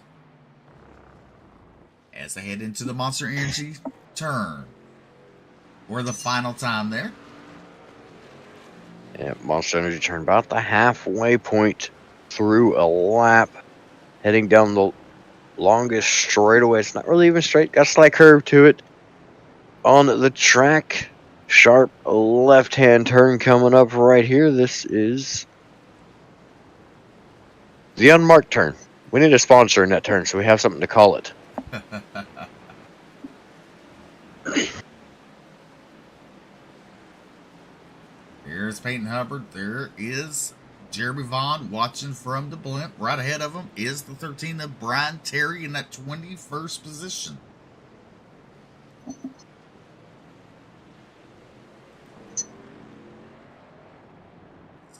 Speaker 3: As they head into the Monster Energy turn. For the final time there.
Speaker 4: Yeah, Monster Energy turn about the halfway point through a lap. Heading down the longest straightaway. It's not really even straight. Got a slight curve to it. On the track. Sharp left-hand turn coming up right here. This is the unmarked turn. We need a sponsor in that turn, so we have something to call it.
Speaker 3: Here's Peyton Hubbard. There is Jeremy Vaughn watching from the blimp. Right ahead of him is the 13 of Brian Terry in that 21st position.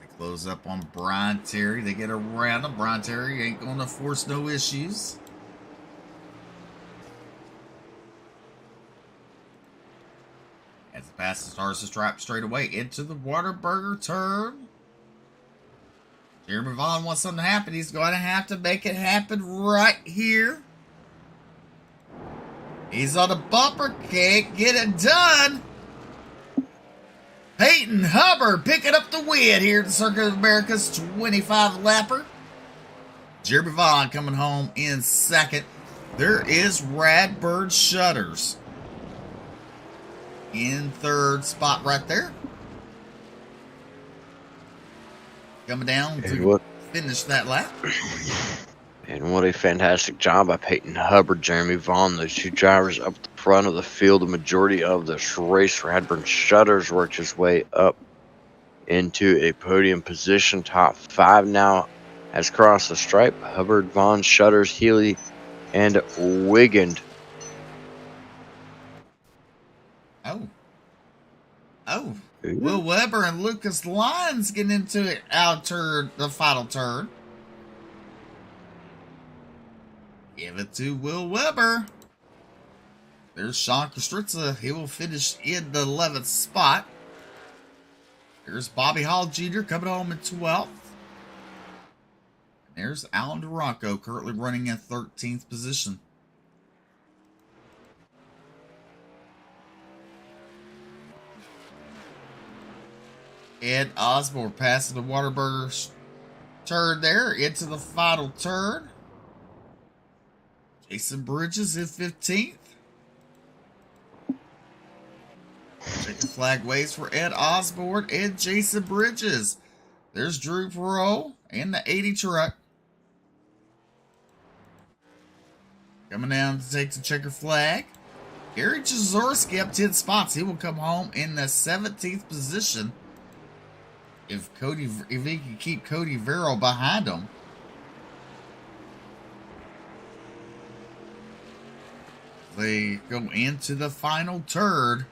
Speaker 3: They close up on Brian Terry. They get around him. Brian Terry ain't going to force no issues. As the pass starts to stripe straight away into the Whataburger turn. Jeremy Vaughn wants something to happen. He's going to have to make it happen right here. He's on a bumper. Can't get it done. Peyton Hubbard picking up the win here at the Circuit of America's 25 lapper. Jeremy Vaughn coming home in 2nd. There is Radbird Shutters in 3rd spot right there. coming down
Speaker 4: And
Speaker 3: to
Speaker 4: what
Speaker 3: finish that lap.
Speaker 4: and what a fantastic job by Peyton Hubbard, Jeremy Vaughn, those two drivers up the front of the field. The majority of this race, Radburn Shutters worked his way up into a podium position. Top 5 now has crossed the stripe. Hubbard, Vaughn, Shutters, Healy, and Wigand.
Speaker 3: Oh, Will Weber and Lucas Lyons getting into it out turn, the final turn. Give it to Will Weber. There's Sean Kostritza. He will finish in the 11th spot. There's Bobby Hall Jr. coming home in 12th. And there's Alan Duranco currently running in 13th position. Ed Osborne passing the Waterburger turn there into the final turn. Jason Bridges in 15th. Checkered flag waves for Ed Osborne and Jason Bridges. There's Drew Perot and the 80 truck. Coming down to take the checkered flag. Gary Jazorski up 10 spots. He will come home in the 17th position. If he can keep Cody Verrill behind him. They go into the final turn.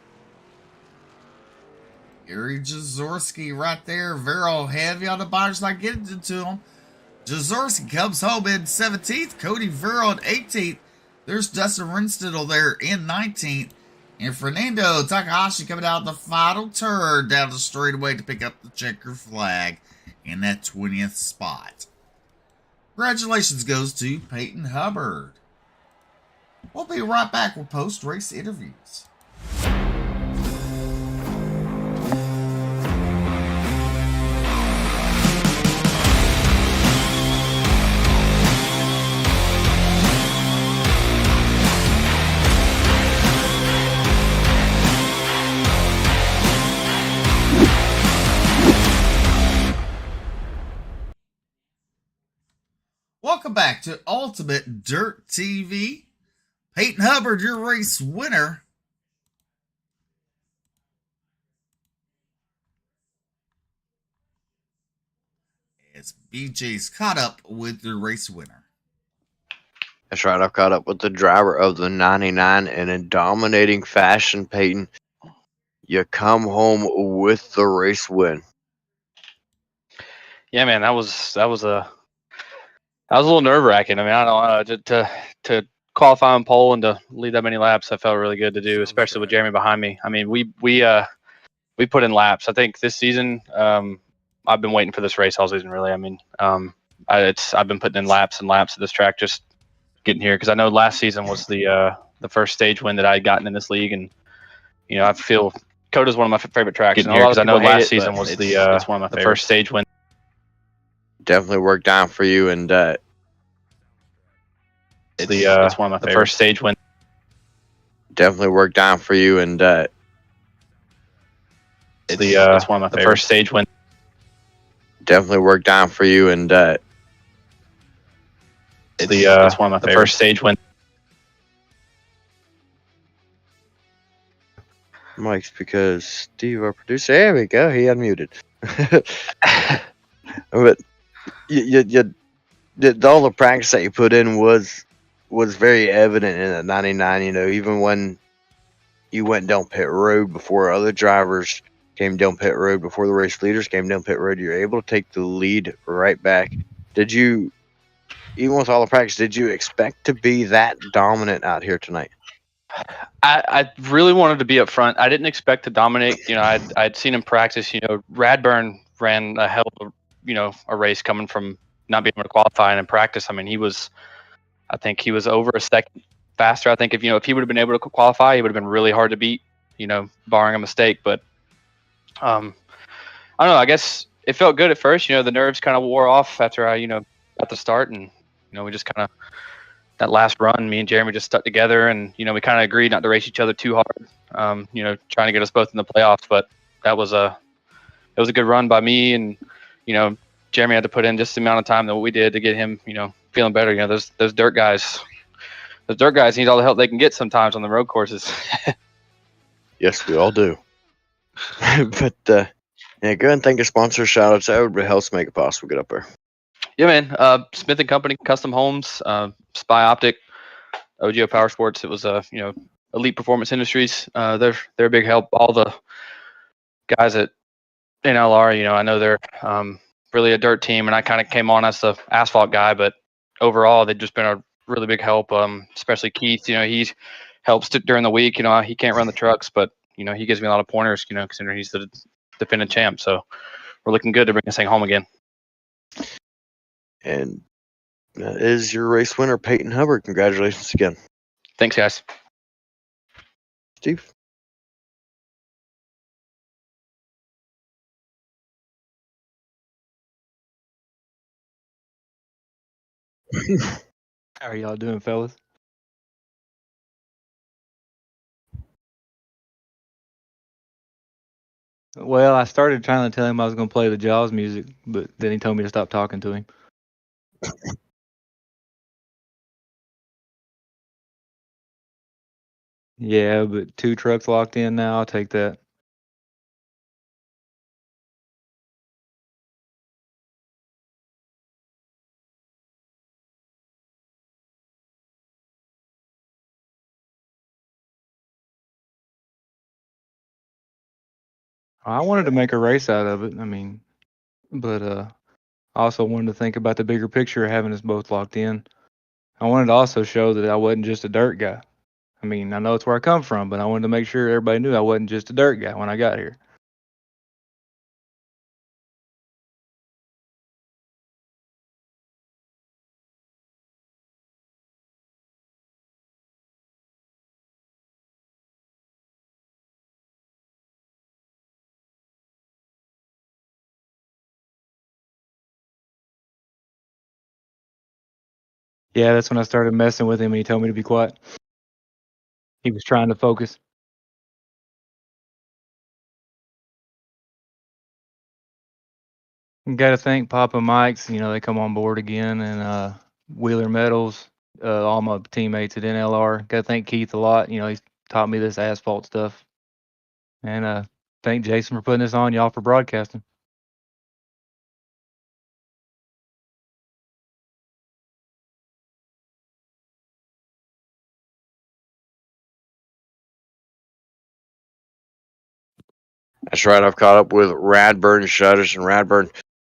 Speaker 3: Gary Jazorski right there. Verrill heavy on the bottom, not getting it to him. Jazorski comes home in 17th. Cody Verrill in 18th. There's Dustin Rinstidle there in 19th. And Fernando Takahashi coming out the final turn down the straightaway to pick up the checker flag in that 20th spot. Congratulations goes to Peyton Hubbard. We'll be right back with post-race interviews. Welcome back to Ultimate Dirt TV. Peyton Hubbard, your race winner. As BJ's caught up with your race winner.
Speaker 4: That's right. I've caught up with the driver of the 99 in a dominating fashion, Peyton. You come home with the race win.
Speaker 6: Yeah, man, that was a little nerve wracking. I mean, I don't know, to qualify on pole and to lead that many laps, that felt really good to do, especially with Jeremy behind me. I mean, we put in laps. I think this season, I've been waiting for this race all season, really. I mean, I've been putting in laps and laps at this track, just getting here, because I know last season was the first stage win that I had gotten in this league, and you know, I feel Cota's one of my favorite tracks. Getting here, because I know last season was it's one of my first stage win.
Speaker 4: Definitely worked down for you, and
Speaker 6: it's one of my first stage win.
Speaker 4: Definitely worked down for you, and
Speaker 6: it's one of my first stage win.
Speaker 4: Definitely worked down for you, and
Speaker 6: it's one of my first stage win.
Speaker 4: Mike's because Steve, our producer, there we go, he unmuted. But all the practice that you put in was very evident in the 99. You know, even when you went down pit road before other drivers came down pit road, before the race leaders came down pit road, you're able to take the lead right back. Did you, even with all the practice, did you expect to be that dominant out here tonight?
Speaker 6: I really wanted to be up front. I didn't expect to dominate. You know, I'd seen him practice. You know, Radburn ran a hell of a race coming from not being able to qualify, and in practice, I mean, I think he was over a second faster. I think if he would have been able to qualify, he would have been really hard to beat, barring a mistake. But I don't know. I guess it felt good at first. The nerves kind of wore off after I, got the start, and we just kind of, that last run, me and Jeremy just stuck together, and we kind of agreed not to race each other too hard. Trying to get us both in the playoffs. But it was a good run by me, and Jeremy had to put in just the amount of time that we did to get him, feeling better. Those dirt guys need all the help they can get sometimes on the road courses.
Speaker 4: Yes, we all do. But go ahead and thank your sponsor. Shout out to everybody else make it possible. Get up there.
Speaker 6: Yeah, man. Smith & Company Custom Homes, Spy Optic, OGO Power Sports. It was Elite Performance Industries. They're a big help. All the guys at NLR, I know they're really a dirt team, and I kind of came on as the asphalt guy, but overall they've just been a really big help. Especially Keith. He helps during the week. He can't run the trucks, but he gives me a lot of pointers. Considering he's the defending champ, so we're looking good to bring this thing home again.
Speaker 4: And that is your race winner, Peyton Hubbard. Congratulations again.
Speaker 6: Thanks, guys.
Speaker 4: Steve?
Speaker 7: How are y'all doing, fellas? Well, I started trying to tell him I was going to play the Jaws music, but then he told me to stop talking to him. Yeah, but 2 trucks locked in now. I'll take that. I wanted to make a race out of it. But I also wanted to think about the bigger picture of having us both locked in. I wanted to also show that I wasn't just a dirt guy. I know it's where I come from, but I wanted to make sure everybody knew I wasn't just a dirt guy when I got here. Yeah, that's when I started messing with him and he told me to be quiet. He was trying to focus. Got to thank Papa Mike's. They come on board again, and Wheeler Metals, all my teammates at NLR. Got to thank Keith a lot. He's taught me this asphalt stuff. And thank Jason for putting this on, y'all for broadcasting.
Speaker 4: That's right. I've caught up with Radburn Shutters, and Radburn,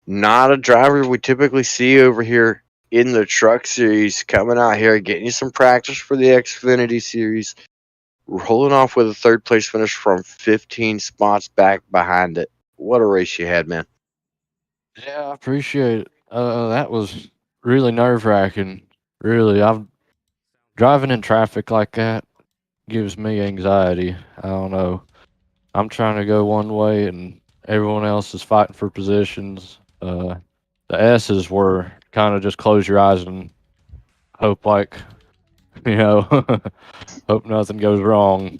Speaker 4: not a driver we typically see over here in the truck series, coming out here, getting you some practice for the Xfinity series, rolling off with a 3rd place finish from 15 spots back behind it. What a race you had, man.
Speaker 8: Yeah, I appreciate it. That was really nerve-wracking. Really, I'm driving in traffic like that gives me anxiety. I don't know. I'm trying to go one way, and everyone else is fighting for positions. The S's were kind of just close your eyes and hope, hope nothing goes wrong.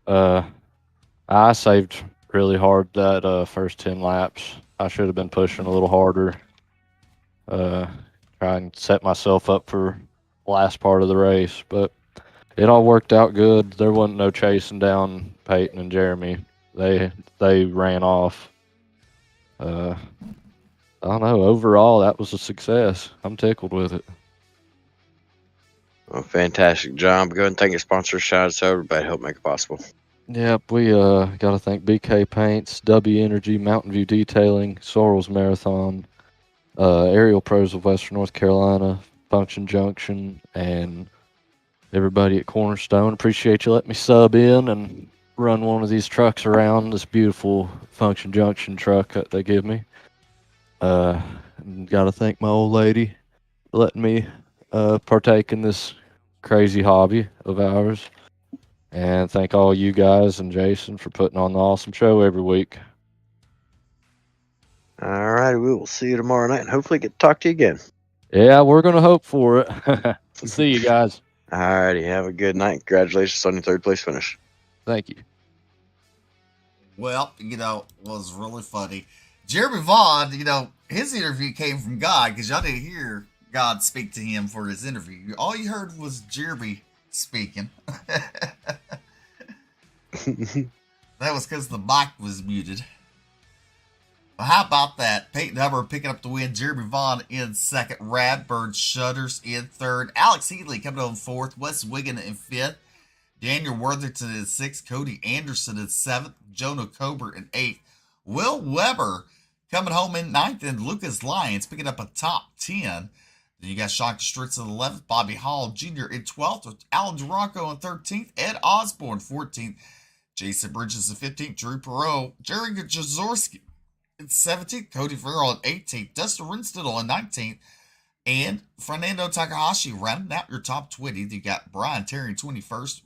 Speaker 8: I saved really hard that first 10 laps. I should have been pushing a little harder. Try and set myself up for the last part of the race, but it all worked out good. There wasn't no chasing down Peyton and Jeremy. They ran off. I don't know. Overall, that was a success. I'm tickled with it.
Speaker 4: Well, fantastic job. Go ahead and thank your sponsor. Shout out to everybody. Help make it possible.
Speaker 8: Yep, we got to thank BK Paints, W Energy, Mountain View Detailing, Sorrells Marathon, Aerial Pros of Western North Carolina, Function Junction, and everybody at Cornerstone. Appreciate you letting me sub in and run one of these trucks around, this beautiful Function Junction truck that they give me. Got to thank my old lady for letting me partake in this crazy hobby of ours. And thank all you guys and Jason for putting on the awesome show every week.
Speaker 4: All right, we will see you tomorrow night and hopefully get to talk to you again.
Speaker 8: Yeah, we're going to hope for it. See you guys.
Speaker 4: All righty, have a good night. Congratulations on your 3rd place finish.
Speaker 8: Thank you.
Speaker 3: Well, it was really funny. Jeremy Vaughn, you know, his interview came from God because y'all didn't hear God speak to him for his interview. All you heard was Jeremy speaking. That was because the mic was muted. But how about that? Peyton Hubbard picking up the win. Jeremy Vaughn in second. Radburn Shutters in third. Alex Healy coming on fourth. Wes Wiggin in fifth. Daniel Worthington in sixth. Cody Anderson in seventh. Jonah Colbert in eighth. Will Weber coming home in ninth. And Lucas Lyons picking up a top 10. Then you got Sean Stritz in 11th. Bobby Hall Jr. in 12th. With Alan Duranko in 13th. Ed Osborne 14th. Jason Bridges in 15th. Drew Perot. Jerry Jazorski in 17th. Cody Farrell in 18th. Dustin Rinstidle in 19th. And Fernando Takahashi rounding out your top 20. You got Brian Terry in 21st.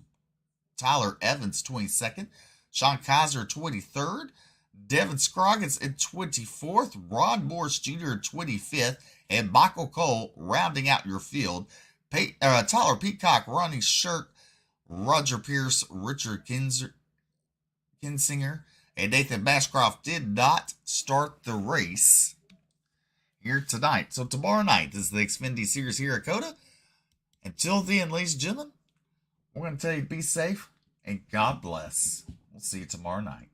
Speaker 3: Tyler Evans 22nd. Sean Kaiser 23rd. Devin Scroggins in 24th. Ron Morris Jr. in 25th. And Michael Cole rounding out your field. Tyler Peacock, Ronnie Shirk, Roger Pierce, Richard Kinsinger, and Nathan Bashcroft did not start the race here tonight. So tomorrow night is the Xfinity Series here at Cota. Until then, ladies and gentlemen, we're going to tell you to be safe and God bless. We'll see you tomorrow night.